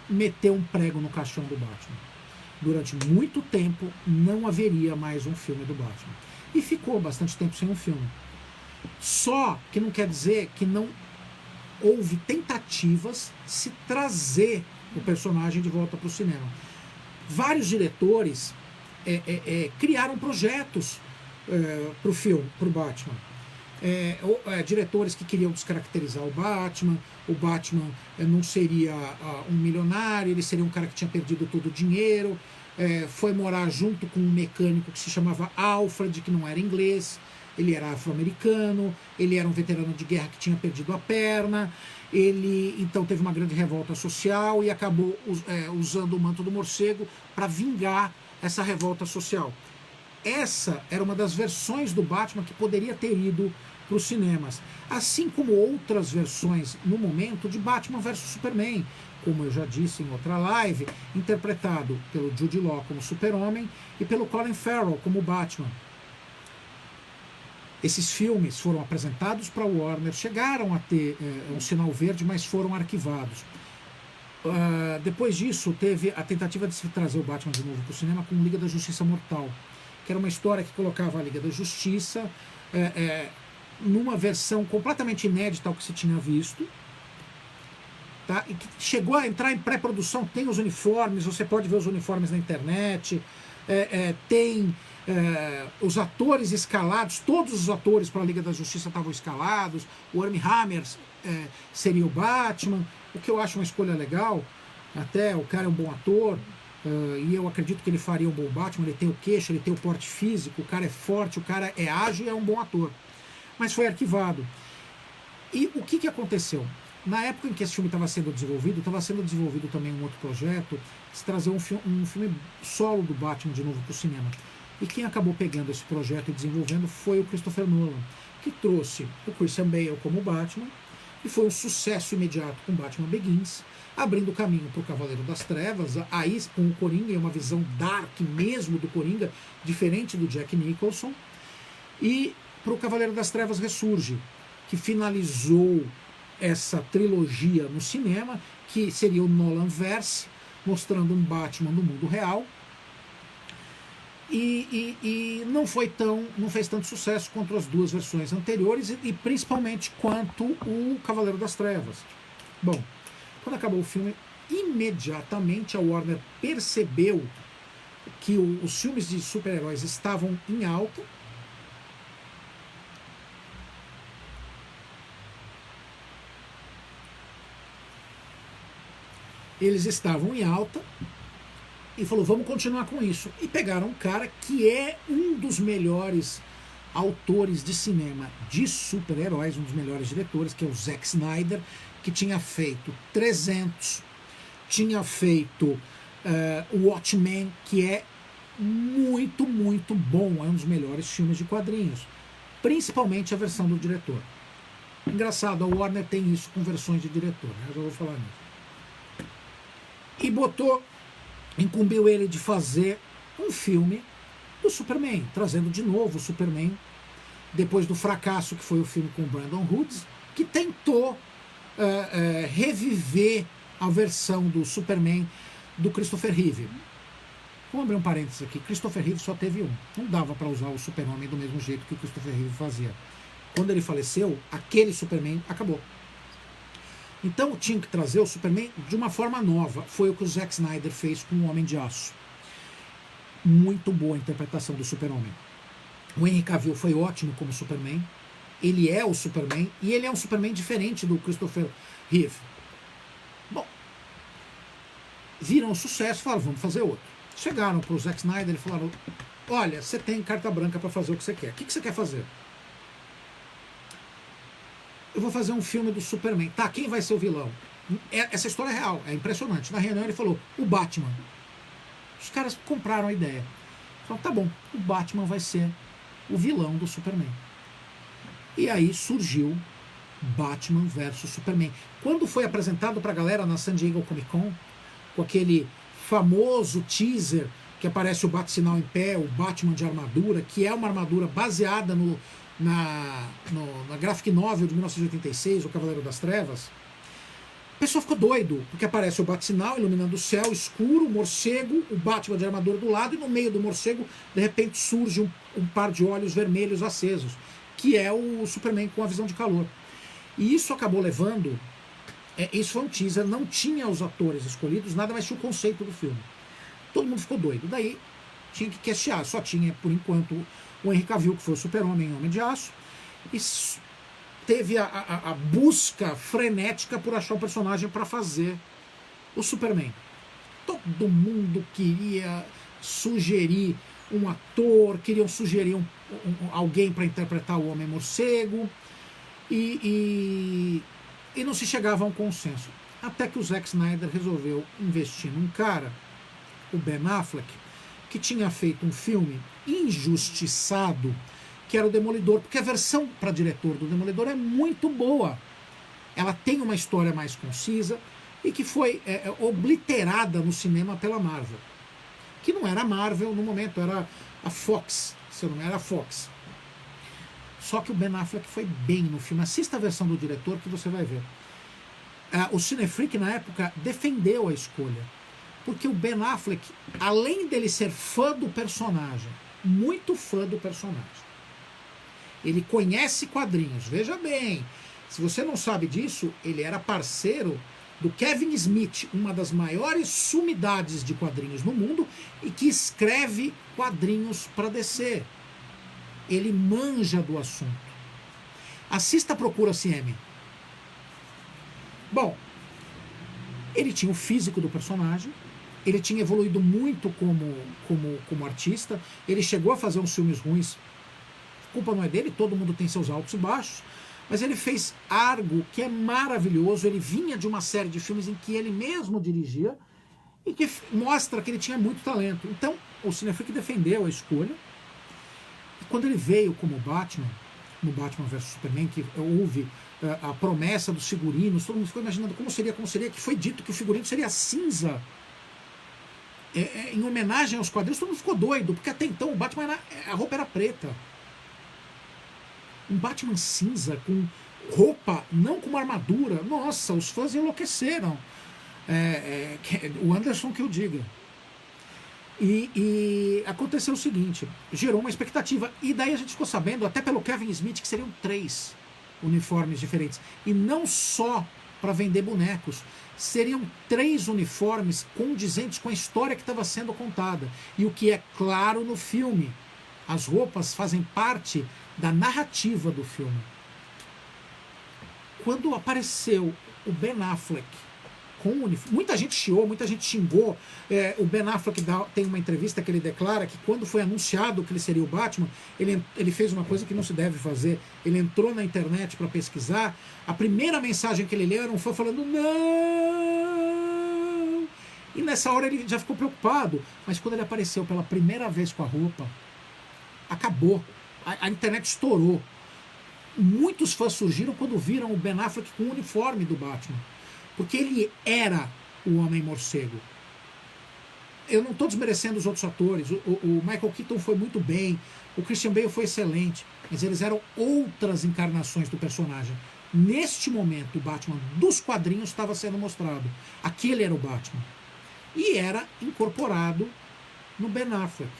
meteu um prego no caixão do Batman. Durante muito tempo não haveria mais um filme do Batman. E ficou bastante tempo sem um filme. Só que não quer dizer que não houve tentativas de se trazer o personagem de volta para o cinema. Vários diretores criaram projetos para o filme, para o Batman. Diretores que queriam descaracterizar o Batman não seria um milionário, ele seria um cara que tinha perdido todo o dinheiro, foi morar junto com um mecânico que se chamava Alfred, que não era inglês, ele era afro-americano, ele era um veterano de guerra que tinha perdido a perna, ele então teve uma grande revolta social e acabou usando o manto do morcego para vingar essa revolta social. Essa era uma das versões do Batman que poderia ter ido para os cinemas, assim como outras versões no momento de Batman vs Superman, como eu já disse em outra live, interpretado pelo Jude Law como Super-Homem e pelo Colin Farrell como Batman. Esses filmes foram apresentados para a Warner, chegaram a ter um sinal verde, mas foram arquivados. Depois disso, teve a tentativa de se trazer o Batman de novo para o cinema com Liga da Justiça Mortal, que era uma história que colocava a Liga da Justiça numa versão completamente inédita ao que se tinha visto, tá? E que chegou a entrar em pré-produção. Tem os uniformes, você pode ver os uniformes na internet, tem os atores escalados, todos os atores para a Liga da Justiça estavam escalados, o Armie Hammer seria o Batman, o que eu acho uma escolha legal, até o cara é um bom ator, e eu acredito que ele faria um bom Batman, ele tem o queixo, ele tem o porte físico, o cara é forte, o cara é ágil e é um bom ator. Mas foi arquivado. E o que aconteceu? Na época em que esse filme estava sendo desenvolvido também um outro projeto, que se trazia um filme solo do Batman de novo para o cinema. E quem acabou pegando esse projeto e desenvolvendo foi o Christopher Nolan, que trouxe o Christian Bale como Batman, e foi um sucesso imediato com Batman Begins, abrindo caminho para o Cavaleiro das Trevas, aí com o Coringa, uma visão dark mesmo do Coringa, diferente do Jack Nicholson, e para o Cavaleiro das Trevas Ressurge, que finalizou essa trilogia no cinema, que seria o Nolanverse, mostrando um Batman no mundo real, e não fez tanto sucesso quanto as duas versões anteriores, e principalmente quanto o Cavaleiro das Trevas. Bom, quando acabou o filme, imediatamente a Warner percebeu que os filmes de super-heróis estavam em alta. Eles estavam em alta e falou, vamos continuar com isso. E pegaram um cara que é um dos melhores autores de cinema de super-heróis, um dos melhores diretores, que é o Zack Snyder, que tinha feito 300, tinha feito Watchmen, que é muito, muito bom, é um dos melhores filmes de quadrinhos, principalmente a versão do diretor. Engraçado, a Warner tem isso com versões de diretor, né? Eu já vou falar nisso. E incumbiu ele de fazer um filme do Superman, trazendo de novo o Superman, depois do fracasso que foi o filme com o Brandon Hoods, que tentou reviver a versão do Superman do Christopher Reeve. Vamos abrir um parênteses aqui, Christopher Reeve só teve um, não dava para usar o Super-Homem do mesmo jeito que o Christopher Reeve fazia. Quando ele faleceu, aquele Superman acabou. Então tinha que trazer o Superman de uma forma nova. Foi o que o Zack Snyder fez com o Homem de Aço. Muito boa a interpretação do Super-Homem. O Henry Cavill foi ótimo como Superman. Ele é o Superman, e ele é um Superman diferente do Christopher Reeve. Bom, viram o sucesso e falaram, vamos fazer outro. Chegaram para o Zack Snyder e falaram, olha, você tem carta branca para fazer o que você quer. O que você quer fazer? Eu vou fazer um filme do Superman. Tá, quem vai ser o vilão? Essa história é real, é impressionante. Na reunião ele falou, o Batman. Os caras compraram a ideia. Falaram, tá bom, o Batman vai ser o vilão do Superman. E aí surgiu Batman versus Superman. Quando foi apresentado pra galera na San Diego Comic Con, com aquele famoso teaser que aparece o Bat-Sinal em pé, o Batman de armadura, que é uma armadura baseada na graphic novel de 1986, O Cavaleiro das Trevas, o pessoal ficou doido, porque aparece o Bat-Sinal iluminando o céu escuro, o morcego, o Batman de armadura do lado, e no meio do morcego, de repente, surge um par de olhos vermelhos acesos, que é o Superman com a visão de calor. E isso acabou levando... isso foi um teaser, não tinha os atores escolhidos, nada, mas tinha o conceito do filme. Todo mundo ficou doido. Daí tinha que castear, só tinha, por enquanto, o Henry Cavill, que foi o Super-Homem, Homem de Aço, e teve a busca frenética por achar um personagem para fazer o Superman. Todo mundo queria sugerir um ator, queriam sugerir alguém para interpretar o Homem-Morcego, e não se chegava a um consenso. Até que o Zack Snyder resolveu investir num cara, o Ben Affleck, que tinha feito um filme injustiçado, que era o Demolidor, porque a versão para diretor do Demolidor é muito boa. Ela tem uma história mais concisa e que foi obliterada no cinema pela Marvel. Que não era a Marvel no momento, era a Fox, se não era a Fox. Só que o Ben Affleck foi bem no filme. Assista a versão do diretor que você vai ver. O Cinefreak, na época, defendeu a escolha. Porque o Ben Affleck, além dele ser fã do personagem, muito fã do personagem, ele conhece quadrinhos. Veja bem, se você não sabe disso, ele era parceiro do Kevin Smith, uma das maiores sumidades de quadrinhos no mundo, e que escreve quadrinhos para DC. Ele manja do assunto. Assista a Procura CM. Bom, ele tinha o físico do personagem, ele tinha evoluído muito como artista, ele chegou a fazer uns filmes ruins, a culpa não é dele, todo mundo tem seus altos e baixos, mas ele fez Argo, que é maravilhoso. Ele vinha de uma série de filmes em que ele mesmo dirigia e que mostra que ele tinha muito talento. Então, o Cinefreak defendeu a escolha. E quando ele veio como Batman, no Batman vs Superman, que houve a promessa dos figurinos, todo mundo ficou imaginando como seria, que foi dito que o figurino seria cinza. Em homenagem aos quadrinhos, todo mundo ficou doido, porque até então o Batman a roupa era preta. Um Batman cinza, com roupa, não com uma armadura. Nossa, os fãs enlouqueceram. O Anderson que eu diga. E aconteceu o seguinte, gerou uma expectativa. E daí a gente ficou sabendo, até pelo Kevin Smith, que seriam 3 uniformes diferentes. E não só para vender bonecos. Seriam 3 uniformes condizentes com a história que estava sendo contada. E o que é claro no filme. As roupas fazem parte da narrativa do filme. Quando apareceu o Ben Affleck com o uniforme, muita gente chiou, muita gente xingou. O Ben Affleck tem uma entrevista que ele declara que quando foi anunciado que ele seria o Batman, ele fez uma coisa que não se deve fazer. Ele entrou na internet para pesquisar. A primeira mensagem que ele leu era um fã falando não. E nessa hora ele já ficou preocupado. Mas quando ele apareceu pela primeira vez com a roupa, acabou. A internet estourou. Muitos fãs surgiram quando viram o Ben Affleck com o uniforme do Batman. Porque ele era o Homem-Morcego. Eu não estou desmerecendo os outros atores. O Michael Keaton foi muito bem. O Christian Bale foi excelente. Mas eles eram outras encarnações do personagem. Neste momento, o Batman dos quadrinhos estava sendo mostrado. Aquele era o Batman. E era incorporado no Ben Affleck.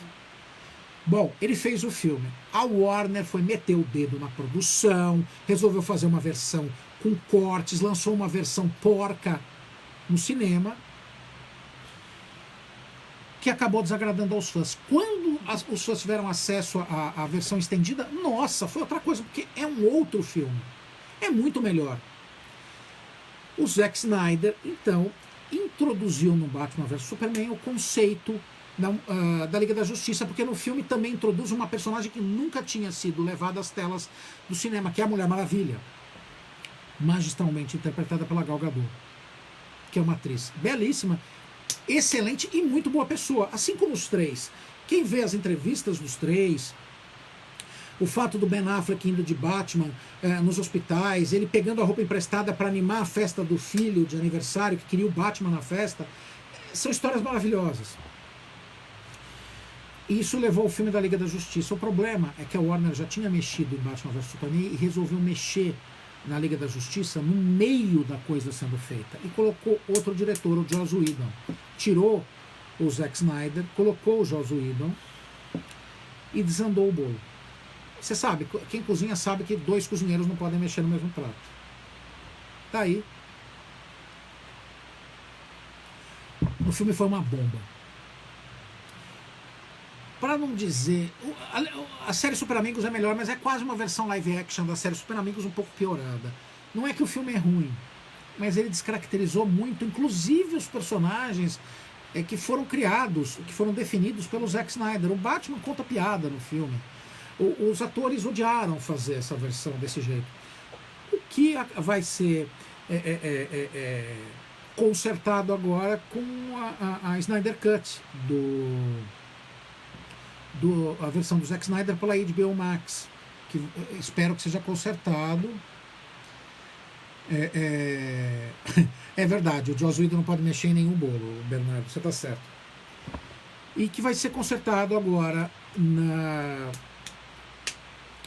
Bom, ele fez o filme. A Warner foi meter o dedo na produção, resolveu fazer uma versão com cortes, lançou uma versão porca no cinema, que acabou desagradando aos fãs. Quando os fãs tiveram acesso à versão estendida, nossa, foi outra coisa, porque é um outro filme. É muito melhor. O Zack Snyder, então, introduziu no Batman vs Superman o conceito da Liga da Justiça, porque no filme também introduz uma personagem que nunca tinha sido levada às telas do cinema, que é a Mulher Maravilha, magistralmente interpretada pela Gal Gadot, que é uma atriz belíssima, excelente e muito boa pessoa, assim como os 3. Quem vê as entrevistas dos 3, o fato do Ben Affleck indo de Batman nos hospitais, ele pegando a roupa emprestada para animar a festa do filho de aniversário, que queria o Batman na festa, são histórias maravilhosas. E isso levou ao filme da Liga da Justiça. O problema é que a Warner já tinha mexido em Batman vs Superman e resolveu mexer na Liga da Justiça no meio da coisa sendo feita. E colocou outro diretor, o Joss Whedon. Tirou o Zack Snyder, colocou o Joss Whedon e desandou o bolo. Você sabe, quem cozinha sabe que 2 cozinheiros não podem mexer no mesmo prato. Tá aí. O filme foi uma bomba. Para não dizer... A série Super Amigos é melhor, mas é quase uma versão live action da série Super Amigos um pouco piorada. Não é que o filme é ruim, mas ele descaracterizou muito, inclusive os personagens que foram criados, que foram definidos pelo Zack Snyder. O Batman conta piada no filme. Os atores odiaram fazer essa versão desse jeito. O que vai ser consertado agora com a Snyder Cut a versão do Zack Snyder pela HBO Max, que espero que seja consertado. É verdade, o Joss Whedon não pode mexer em nenhum bolo, Bernardo, você está certo. E que vai ser consertado agora na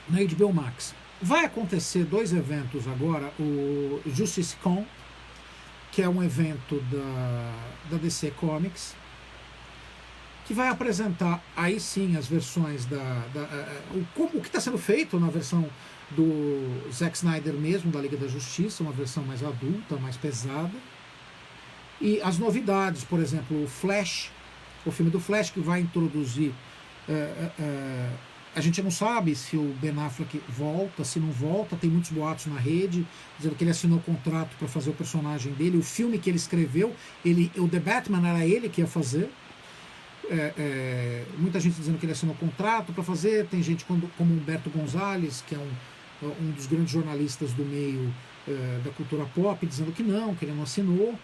HBO Max. Vai acontecer 2 eventos agora, o Justice Con, que é um evento da DC Comics, que vai apresentar aí sim as versões o que está sendo feito na versão do Zack Snyder mesmo, da Liga da Justiça, uma versão mais adulta, mais pesada, e as novidades, por exemplo, o Flash, o filme do Flash, que vai introduzir a gente não sabe se o Ben Affleck volta, se não volta, tem muitos boatos na rede dizendo que ele assinou contrato para fazer o personagem dele, o filme que ele escreveu, o The Batman era ele que ia fazer. Muita gente dizendo que ele assinou contrato para fazer, tem gente como Humberto Gonzalez, que é um dos grandes jornalistas do meio da cultura pop, dizendo que ele não assinou.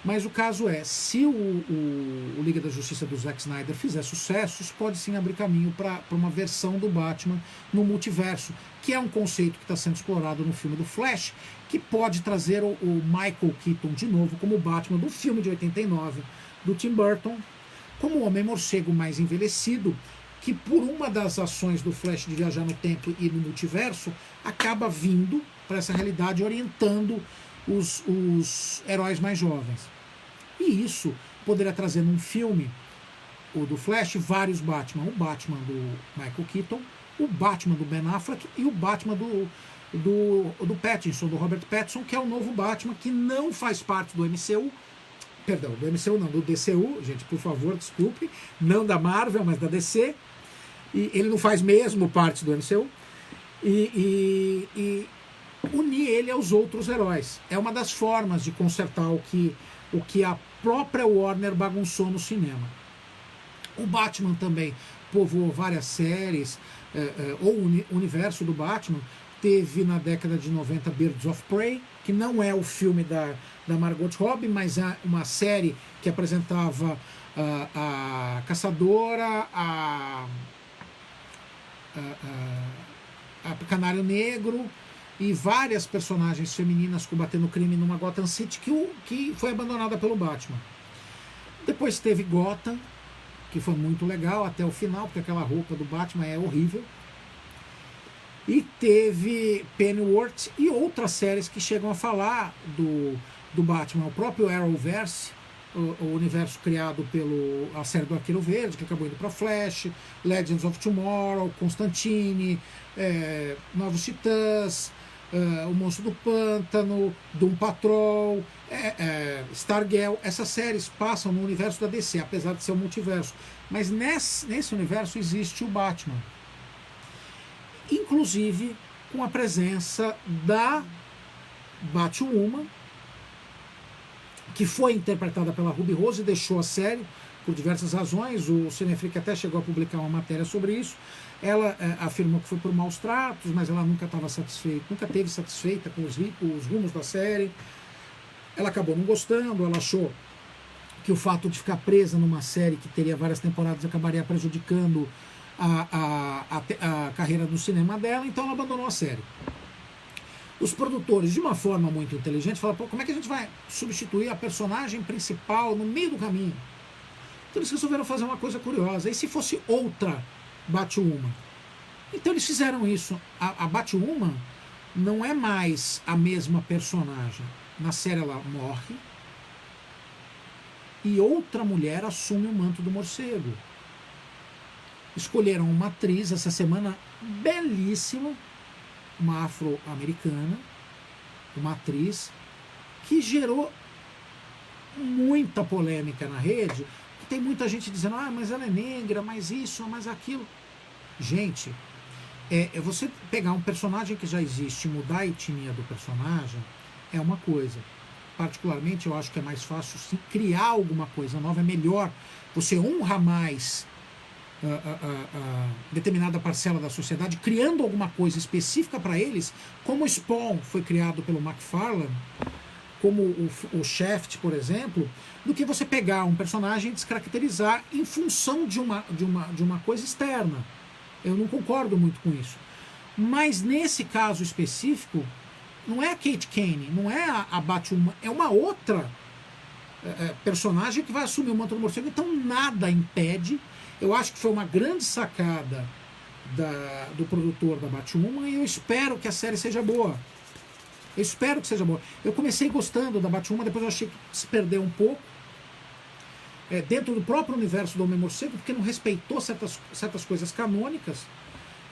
Mas o caso é, se o Liga da Justiça do Zack Snyder fizer sucesso, isso pode sim abrir caminho para uma versão do Batman no multiverso, que é um conceito que está sendo explorado no filme do Flash, que pode trazer o Michael Keaton de novo como Batman do filme de 89, do Tim Burton, como o Homem-Morcego mais envelhecido, que por uma das ações do Flash de viajar no tempo e no multiverso, acaba vindo para essa realidade, orientando os heróis mais jovens. E isso poderia trazer num filme, o do Flash, vários Batman. O Batman do Michael Keaton, o Batman do Ben Affleck e o Batman do Pattinson, do Robert Pattinson, que é o novo Batman, que não faz parte do MCU. Perdão, do MCU não, do DCU, gente, por favor, desculpe. Não da Marvel, mas da DC. E ele não faz mesmo parte do MCU. E unir ele aos outros heróis. É uma das formas de consertar o que a própria Warner bagunçou no cinema. O Batman também povoou várias séries, o universo do Batman teve na década de 90 Birds of Prey, que não é o filme da Margot Robbie, mas é uma série que apresentava a caçadora, a Canário Negro e várias personagens femininas combatendo o crime numa Gotham City que foi abandonada pelo Batman. Depois teve Gotham, que foi muito legal até o final, porque aquela roupa do Batman é horrível. E teve Pennyworth e outras séries que chegam a falar do Batman. O próprio Arrowverse, o universo criado a série do Arqueiro Verde, que acabou indo para Flash, Legends of Tomorrow, Constantine, Novos Titãs, O Monstro do Pântano, Doom Patrol, Stargirl. Essas séries passam no universo da DC, apesar de ser um multiverso. Mas nesse universo existe o Batman. Inclusive com a presença da Batwoman, que foi interpretada pela Ruby Rose e deixou a série por diversas razões. O Cinefric até chegou a publicar uma matéria sobre isso. Ela afirmou que foi por maus tratos, mas ela nunca teve satisfeita com os rumos da série. Ela acabou não gostando, ela achou que o fato de ficar presa numa série que teria várias temporadas acabaria prejudicando a carreira no cinema dela, então ela abandonou a série. Os produtores, de uma forma muito inteligente, falaram: pô, como é que a gente vai substituir a personagem principal no meio do caminho? Então eles resolveram fazer uma coisa curiosa. E se fosse outra Batwoman? Então eles fizeram isso. A Batwoman não é mais a mesma personagem. Na série ela morre e outra mulher assume o manto do morcego. Escolheram uma atriz essa semana belíssima, uma afro-americana, uma atriz que gerou muita polêmica na rede. Tem muita gente dizendo: ah, mas ela é negra, mas isso, mas aquilo. Gente, você pegar um personagem que já existe e mudar a etnia do personagem é uma coisa. Particularmente, eu acho que é mais fácil sim, criar alguma coisa nova. É melhor, você honra mais determinada parcela da sociedade, criando alguma coisa específica para eles, como o Spawn foi criado pelo McFarlane, como o Shaft, por exemplo, do que você pegar um personagem e descaracterizar em função de uma coisa externa. Eu não concordo muito com isso. Mas nesse caso específico, não é a Kate Kane, não é a Batwoman, é uma outra personagem que vai assumir o manto do morcego. Então nada impede. Eu acho que foi uma grande sacada do produtor da Batwoman e eu espero que a série seja boa. Eu espero que seja boa. Eu comecei gostando da Batwoman, depois eu achei que se perdeu um pouco dentro do próprio universo do Homem-Morcego, porque não respeitou certas coisas canônicas.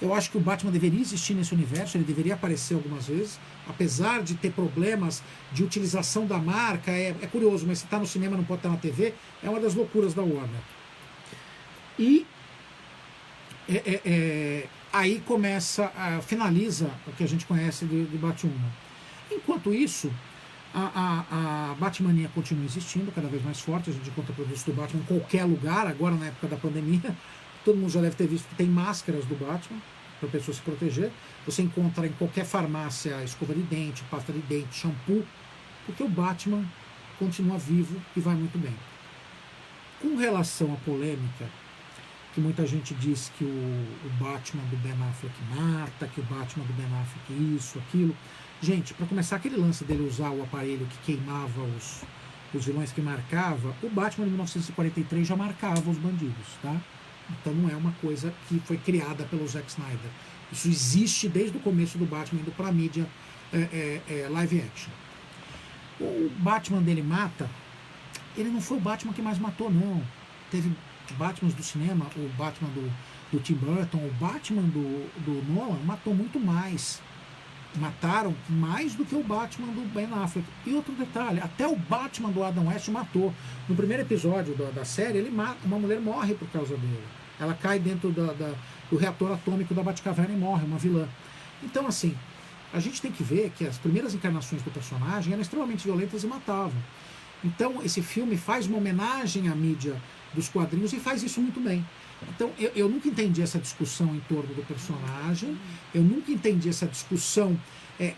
Eu acho que o Batman deveria existir nesse universo, ele deveria aparecer algumas vezes, apesar de ter problemas de utilização da marca. É curioso, mas se está no cinema não pode estar na TV, é uma das loucuras da Warner. E aí finaliza o que a gente conhece de Batwoman. Enquanto isso, a Batmania continua existindo, cada vez mais forte. A gente encontra produtos do Batman em qualquer lugar, agora na época da pandemia. Todo mundo já deve ter visto que tem máscaras do Batman para a pessoa se proteger. Você encontra em qualquer farmácia escova de dente, pasta de dente, shampoo, porque o Batman continua vivo e vai muito bem. Com relação à polêmica, que muita gente diz que o Batman do Ben Affleck mata, que o Batman do Ben Affleck isso, aquilo. Gente, para começar, aquele lance dele usar o aparelho que queimava os vilões que marcava, o Batman de 1943 já marcava os bandidos, tá? Então não é uma coisa que foi criada pelo Zack Snyder. Isso existe desde o começo do Batman indo para a mídia live action. O Batman dele mata, ele não foi o Batman que mais matou, não. Teve Batmans do cinema, o Batman do Tim Burton, o Batman do Nolan matou muito mais. Mataram mais do que o Batman do Ben Affleck. E outro detalhe, até o Batman do Adam West matou. No primeiro episódio da série, uma mulher morre por causa dele. Ela cai dentro do reator atômico da Batcaverna e morre, uma vilã. Então, assim, a gente tem que ver que as primeiras encarnações do personagem eram extremamente violentas e matavam. Então, esse filme faz uma homenagem à mídia dos quadrinhos e faz isso muito bem. Então, eu nunca entendi essa discussão em torno do personagem, eu nunca entendi essa discussão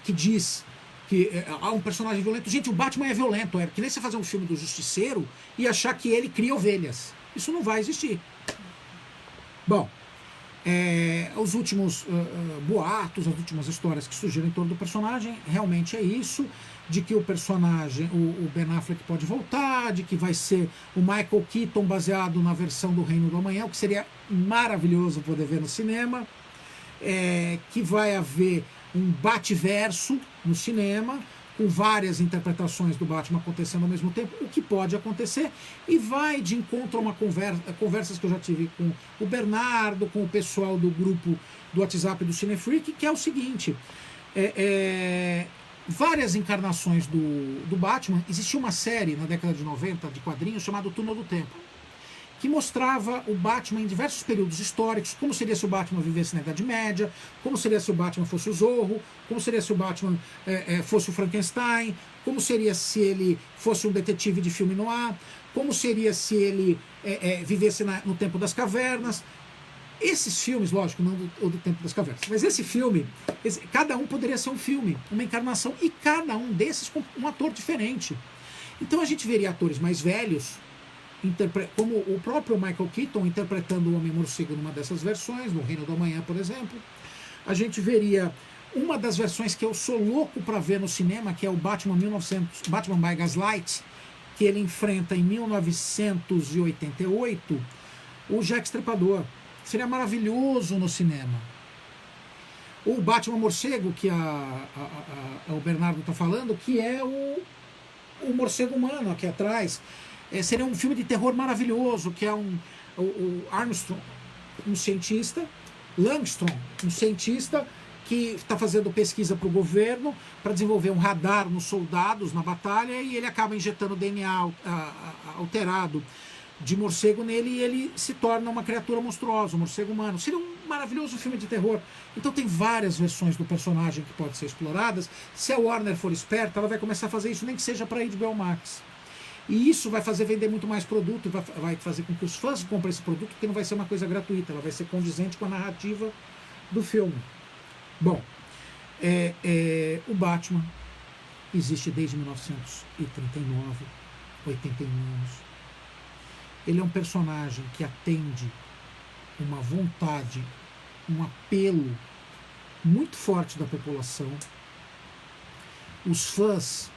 que diz que há um personagem violento. Gente, o Batman é violento, que nem você fazer um filme do Justiceiro e achar que ele cria ovelhas. Isso não vai existir. Bom, os últimos boatos, as últimas histórias que surgiram em torno do personagem, realmente é isso, de que o personagem, o Ben Affleck pode voltar, de que vai ser o Michael Keaton baseado na versão do Reino do Amanhã, o que seria maravilhoso poder ver no cinema, que vai haver um Batverso no cinema, com várias interpretações do Batman acontecendo ao mesmo tempo, o que pode acontecer, e vai de encontro a uma conversas que eu já tive com o Bernardo, com o pessoal do grupo do WhatsApp do Cinefreak, que é o seguinte, várias encarnações do Batman. Existia uma série na década de 90 de quadrinhos chamada Túnel do Tempo, que mostrava o Batman em diversos períodos históricos, como seria se o Batman vivesse na Idade Média, como seria se o Batman fosse o Zorro, como seria se o Batman fosse o Frankenstein, como seria se ele fosse um detetive de filme noir, como seria se ele vivesse no Tempo das Cavernas. Esses filmes, lógico, não do Tempo das Cavernas, mas esse filme, cada um poderia ser um filme, uma encarnação, e cada um desses com um ator diferente. Então a gente veria atores mais velhos, como o próprio Michael Keaton interpretando o Homem-Morcego numa dessas versões, no Reino do Amanhã, por exemplo. A gente veria uma das versões que eu sou louco para ver no cinema, que é o Batman by Gaslight, que ele enfrenta em 1988 o Jack Stripador. Seria maravilhoso no cinema. O Batman Morcego, que o Bernardo está falando, que é o morcego humano aqui atrás. Seria um filme de terror maravilhoso, que é o Armstrong, um cientista, Langstrom, um cientista que está fazendo pesquisa para o governo para desenvolver um radar nos soldados na batalha, e ele acaba injetando DNA alterado de morcego nele e ele se torna uma criatura monstruosa, um morcego humano. Seria um maravilhoso filme de terror. Então tem várias versões do personagem que podem ser exploradas. Se a Warner for esperta, ela vai começar a fazer isso, nem que seja para HBO Max. E isso vai fazer vender muito mais produto, vai fazer com que os fãs comprem esse produto, porque não vai ser uma coisa gratuita, ela vai ser condizente com a narrativa do filme. Bom, o Batman existe desde 1939, 81 anos. Ele é um personagem que atende uma vontade, um apelo muito forte da população. Os fãs...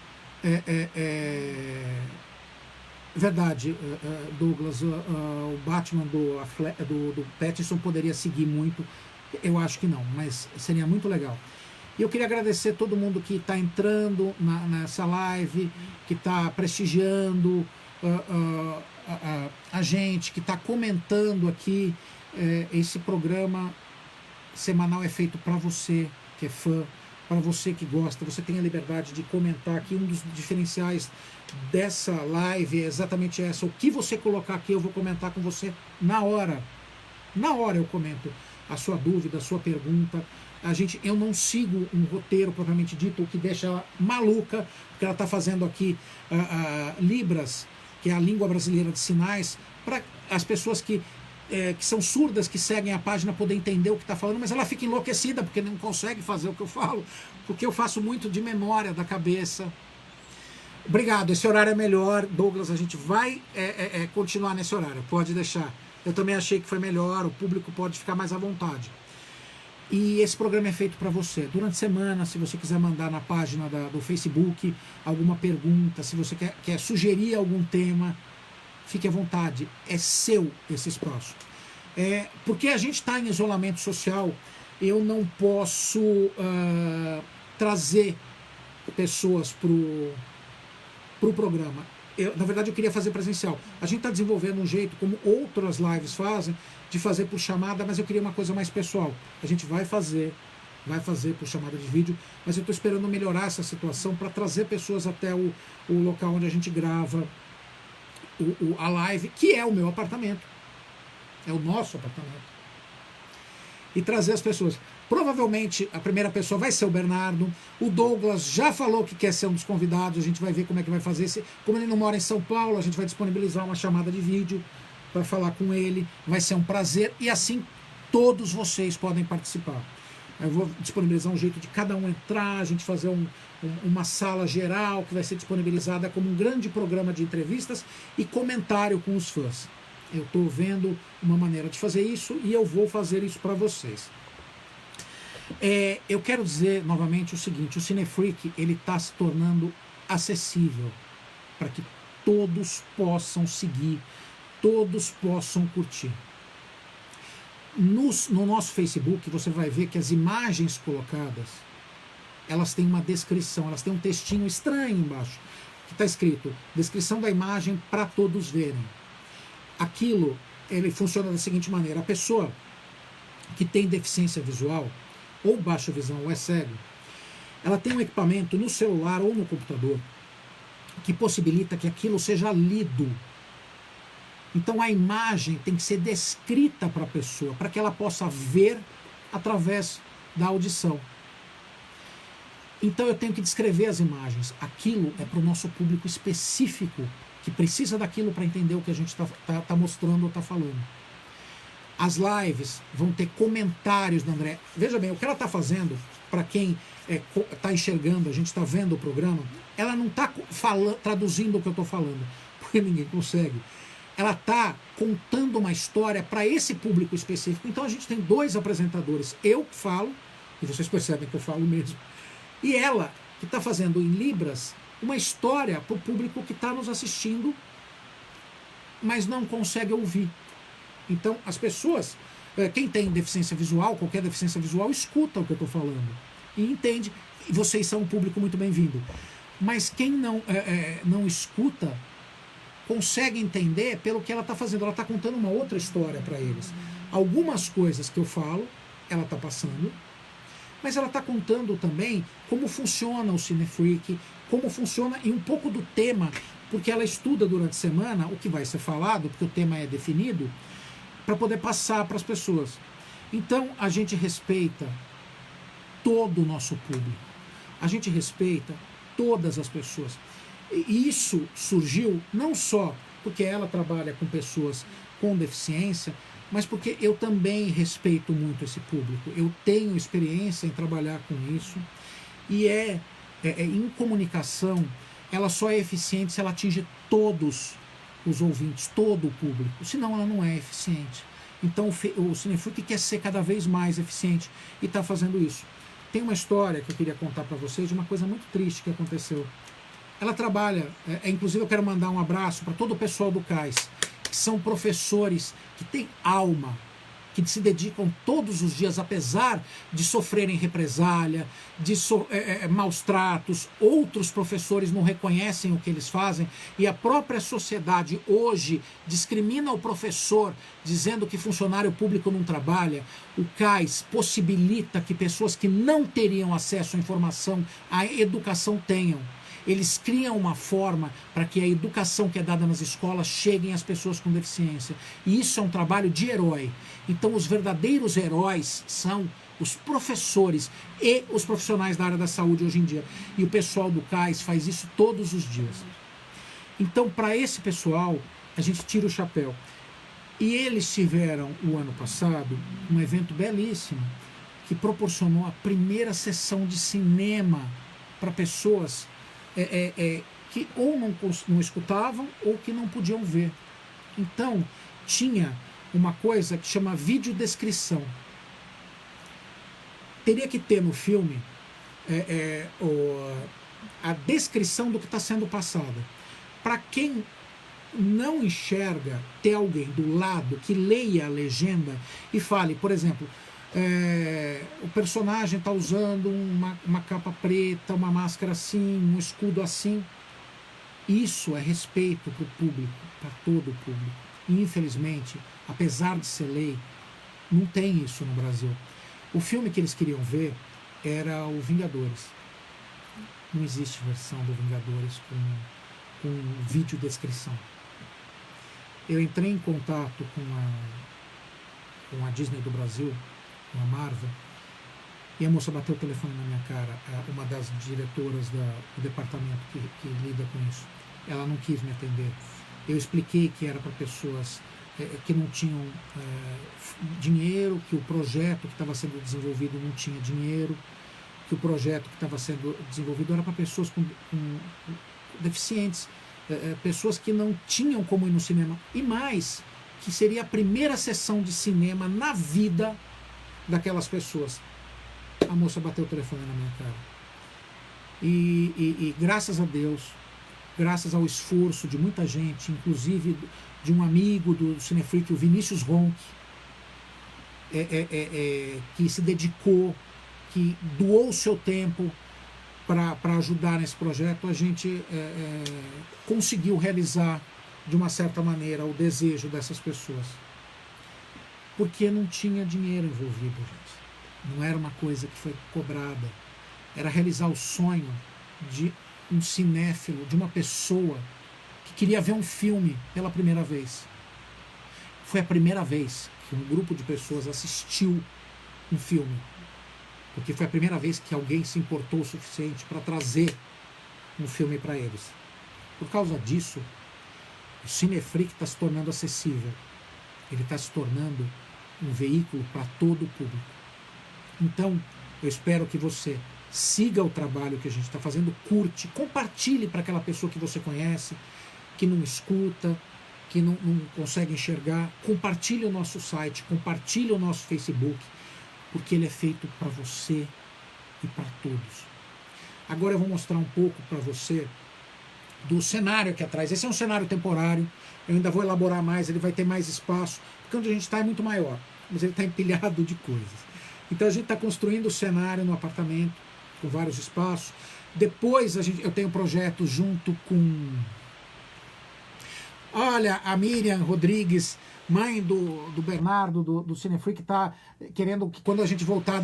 Verdade, Douglas, o Batman do Pattinson poderia seguir muito. Eu acho que não, mas seria muito legal. E eu queria agradecer todo mundo que está entrando nessa live, que está prestigiando a gente, que está comentando aqui. Esse programa semanal é feito para você que é fã, para você que gosta. Você tem a liberdade de comentar aqui. Um dos diferenciais dessa live é exatamente essa. O que você colocar aqui, eu vou comentar com você na hora. Na hora eu comento a sua dúvida, a sua pergunta. Eu não sigo um roteiro propriamente dito, o que deixa ela maluca, porque ela está fazendo aqui Libras, que é a língua brasileira de sinais, para as pessoas que são surdas, que seguem a página, poder entender o que está falando, mas ela fica enlouquecida porque não consegue fazer o que eu falo, porque eu faço muito de memória da cabeça. Obrigado, esse horário é melhor. Douglas, a gente vai continuar nesse horário, pode deixar. Eu também achei que foi melhor, o público pode ficar mais à vontade. E esse programa é feito para você. Durante a semana, se você quiser mandar na página do Facebook alguma pergunta, se você quer sugerir algum tema, fique à vontade. É seu esse espaço. Porque a gente está em isolamento social, eu não posso trazer pessoas para o programa. Na verdade, eu queria fazer presencial. A gente está desenvolvendo um jeito, como outras lives fazem, de fazer por chamada, mas eu queria uma coisa mais pessoal. A gente vai fazer por chamada de vídeo, mas eu estou esperando melhorar essa situação para trazer pessoas até o local onde a gente grava a live, que é o meu apartamento. É o nosso apartamento. E trazer as pessoas. Provavelmente a primeira pessoa vai ser o Bernardo. O Douglas já falou que quer ser um dos convidados. A gente vai ver como é que vai fazer. Como ele não mora em São Paulo, a gente vai disponibilizar uma chamada de vídeo para falar com ele. Vai ser um prazer. E assim todos vocês podem participar. Eu vou disponibilizar um jeito de cada um entrar, a gente fazer uma sala geral que vai ser disponibilizada como um grande programa de entrevistas e comentário com os fãs. Eu estou vendo uma maneira de fazer isso e eu vou fazer isso para vocês. Eu quero dizer novamente o seguinte: o Cinefreak ele está se tornando acessível para que todos possam seguir, todos possam curtir. No nosso Facebook você vai ver que as imagens colocadas elas têm uma descrição, elas têm um textinho estranho embaixo que está escrito descrição da imagem para todos verem. Aquilo ele funciona da seguinte maneira: a pessoa que tem deficiência visual ou baixa visão ou é cego, ela tem um equipamento no celular ou no computador que possibilita que aquilo seja lido. Então a imagem tem que ser descrita para a pessoa, para que ela possa ver através da audição. Então eu tenho que descrever as imagens. Aquilo é para o nosso público específico, que precisa daquilo para entender o que a gente tá mostrando ou está falando. As lives vão ter comentários da André. Veja bem, o que ela está fazendo, para quem está enxergando, a gente está vendo o programa, ela não está traduzindo o que eu estou falando, porque ninguém consegue. Ela está contando uma história para esse público específico. Então a gente tem dois apresentadores. Eu que falo, e vocês percebem que eu falo mesmo, e ela que está fazendo em Libras uma história para o público que está nos assistindo, mas não consegue ouvir. Então as pessoas, quem tem deficiência visual, qualquer deficiência visual, escuta o que eu estou falando e entende. E vocês são um público muito bem-vindo. Mas quem não escuta consegue entender pelo que ela está fazendo. Ela está contando uma outra história para eles. Algumas coisas que eu falo, ela está passando, mas ela está contando também como funciona o Cinefreak, como funciona e um pouco do tema, porque ela estuda durante a semana o que vai ser falado, porque o tema é definido, para poder passar para as pessoas. Então a gente respeita todo o nosso público, a gente respeita todas as pessoas. E isso surgiu não só porque ela trabalha com pessoas com deficiência, mas porque eu também respeito muito esse público. Eu tenho experiência em trabalhar com isso e em comunicação ela só é eficiente se ela atinge todos os ouvintes, todo o público, senão ela não é eficiente. Então o Cinefreak quer ser cada vez mais eficiente e está fazendo isso. Tem uma história que eu queria contar para vocês de uma coisa muito triste que aconteceu. Ela trabalha, inclusive eu quero mandar um abraço para todo o pessoal do CAIS, que são professores que têm alma, que se dedicam todos os dias, apesar de sofrerem represália, de maus tratos. Outros professores não reconhecem o que eles fazem e a própria sociedade hoje discrimina o professor, dizendo que funcionário público não trabalha. O CAIS possibilita que pessoas que não teriam acesso à informação, à educação tenham. Eles criam uma forma para que a educação que é dada nas escolas chegue às pessoas com deficiência. E isso é um trabalho de herói. Então os verdadeiros heróis são os professores e os profissionais da área da saúde hoje em dia. E o pessoal do CAIS faz isso todos os dias. Então para esse pessoal a gente tira o chapéu. E eles tiveram o ano passado um evento belíssimo que proporcionou a primeira sessão de cinema para pessoas que que ou não escutavam ou que não podiam ver. Então, tinha uma coisa que chama videodescrição. Teria que ter no filme a descrição do que está sendo passado. Para quem não enxerga, ter alguém do lado que leia a legenda e fale, por exemplo, o personagem está usando uma capa preta, uma máscara assim, um escudo assim. Isso é respeito para o público, para todo o público. E, infelizmente, apesar de ser lei, não tem isso no Brasil. O filme que eles queriam ver era o Vingadores. Não existe versão do Vingadores com videodescrição. Eu entrei em contato com a Disney do Brasil, com a Marvel, e a moça bateu o telefone na minha cara, uma das diretoras do departamento que lida com isso. Ela não quis me atender. Eu expliquei que era para pessoas que não tinham dinheiro, que o projeto que estava sendo desenvolvido não tinha dinheiro, que o projeto que estava sendo desenvolvido era para pessoas com deficientes, pessoas que não tinham como ir no cinema. E mais, que seria a primeira sessão de cinema na vida daquelas pessoas. A moça bateu o telefone na minha cara. E graças a Deus, graças ao esforço de muita gente, inclusive de um amigo do Cinefreak, o Vinícius Ronck, que se dedicou, que doou o seu tempo para ajudar nesse projeto, a gente conseguiu realizar, de uma certa maneira, o desejo dessas pessoas. Porque não tinha dinheiro envolvido, gente. Não era uma coisa que foi cobrada. Era realizar o sonho de um cinéfilo, de uma pessoa que queria ver um filme pela primeira vez. Foi a primeira vez que um grupo de pessoas assistiu um filme. Porque foi a primeira vez que alguém se importou o suficiente para trazer um filme para eles. Por causa disso, o Cinefreak está se tornando acessível. Ele está se tornando um veículo para todo o público. Então, eu espero que você siga o trabalho que a gente está fazendo, curte, compartilhe para aquela pessoa que você conhece, que não escuta, que não consegue enxergar. Compartilhe o nosso site, compartilhe o nosso Facebook, porque ele é feito para você e para todos. Agora eu vou mostrar um pouco para você do cenário aqui atrás. Esse é um cenário temporário, eu ainda vou elaborar mais, ele vai ter mais espaço, porque onde a gente está é muito maior, mas ele está empilhado de coisas. Então a gente está construindo o cenário no apartamento, com vários espaços. Depois eu tenho um projeto junto com... Olha, a Miriam Rodrigues, mãe do Bernardo, do Cinefreak, está querendo que quando a gente voltar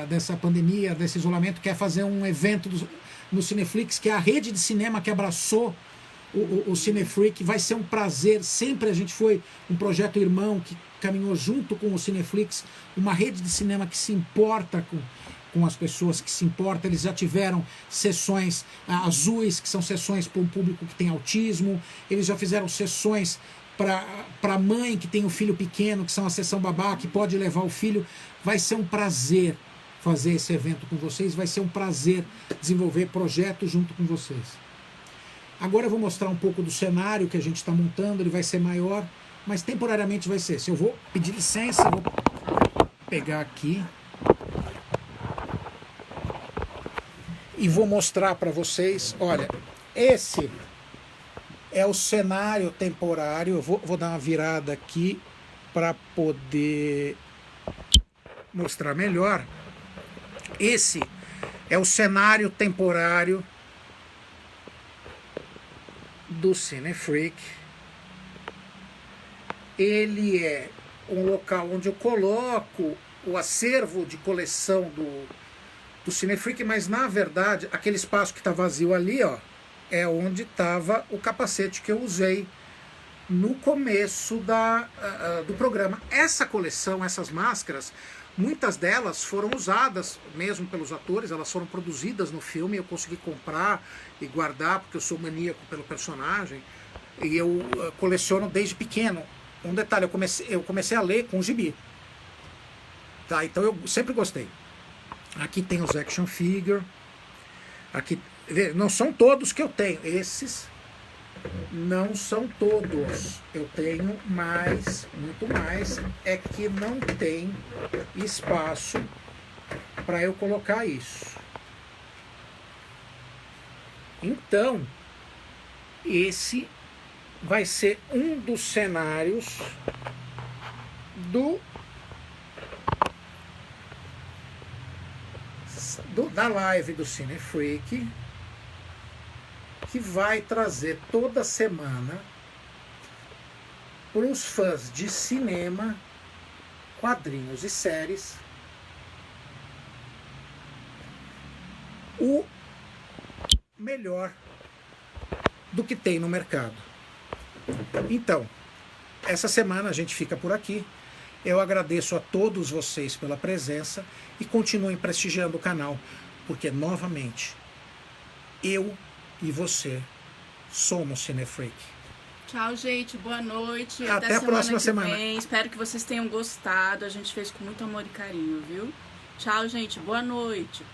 dessa pandemia, desse isolamento, quer fazer um evento no Cineflix, que é a rede de cinema que abraçou o Cinefreak. Vai ser um prazer, sempre a gente foi um projeto irmão que caminhou junto com o Cineflix, uma rede de cinema que se importa com as pessoas, que se importa. Eles já tiveram sessões azuis, que são sessões para um público que tem autismo, eles já fizeram sessões para a mãe que tem um filho pequeno, que são a sessão babá, que pode levar o filho. Vai ser um prazer fazer esse evento com vocês, vai ser um prazer desenvolver projetos junto com vocês. Agora eu vou mostrar um pouco do cenário que a gente está montando, ele vai ser maior, mas temporariamente vai ser. Se eu vou pedir licença, vou pegar aqui e vou mostrar para vocês. Olha, esse é o cenário temporário. Eu vou dar uma virada aqui para poder mostrar melhor. Esse é o cenário temporário do Cinefreak. Ele é um local onde eu coloco o acervo de coleção do Cinefreak, mas na verdade aquele espaço que está vazio ali, ó, é onde estava o capacete que eu usei no começo do programa. Essa coleção, essas máscaras, muitas delas foram usadas mesmo pelos atores, elas foram produzidas no filme, eu consegui comprar e guardar, porque eu sou maníaco pelo personagem, e eu coleciono desde pequeno. Um detalhe, eu comecei a ler com o gibi. Tá, então eu sempre gostei. Aqui tem os action figure, aqui não são todos que eu tenho. Esses não são todos. Eu tenho mais, muito mais. É que não tem espaço para eu colocar isso. Então, esse vai ser um dos cenários da live do Cine Freak, que vai trazer toda semana para os fãs de cinema, quadrinhos e séries o melhor do que tem no mercado. Então, essa semana a gente fica por aqui. Eu agradeço a todos vocês pela presença e continuem prestigiando o canal, porque, novamente, eu e você somos Cinefreak. Tchau, gente. Boa noite. Até a próxima semana. Espero que vocês tenham gostado. A gente fez com muito amor e carinho, viu? Tchau, gente. Boa noite.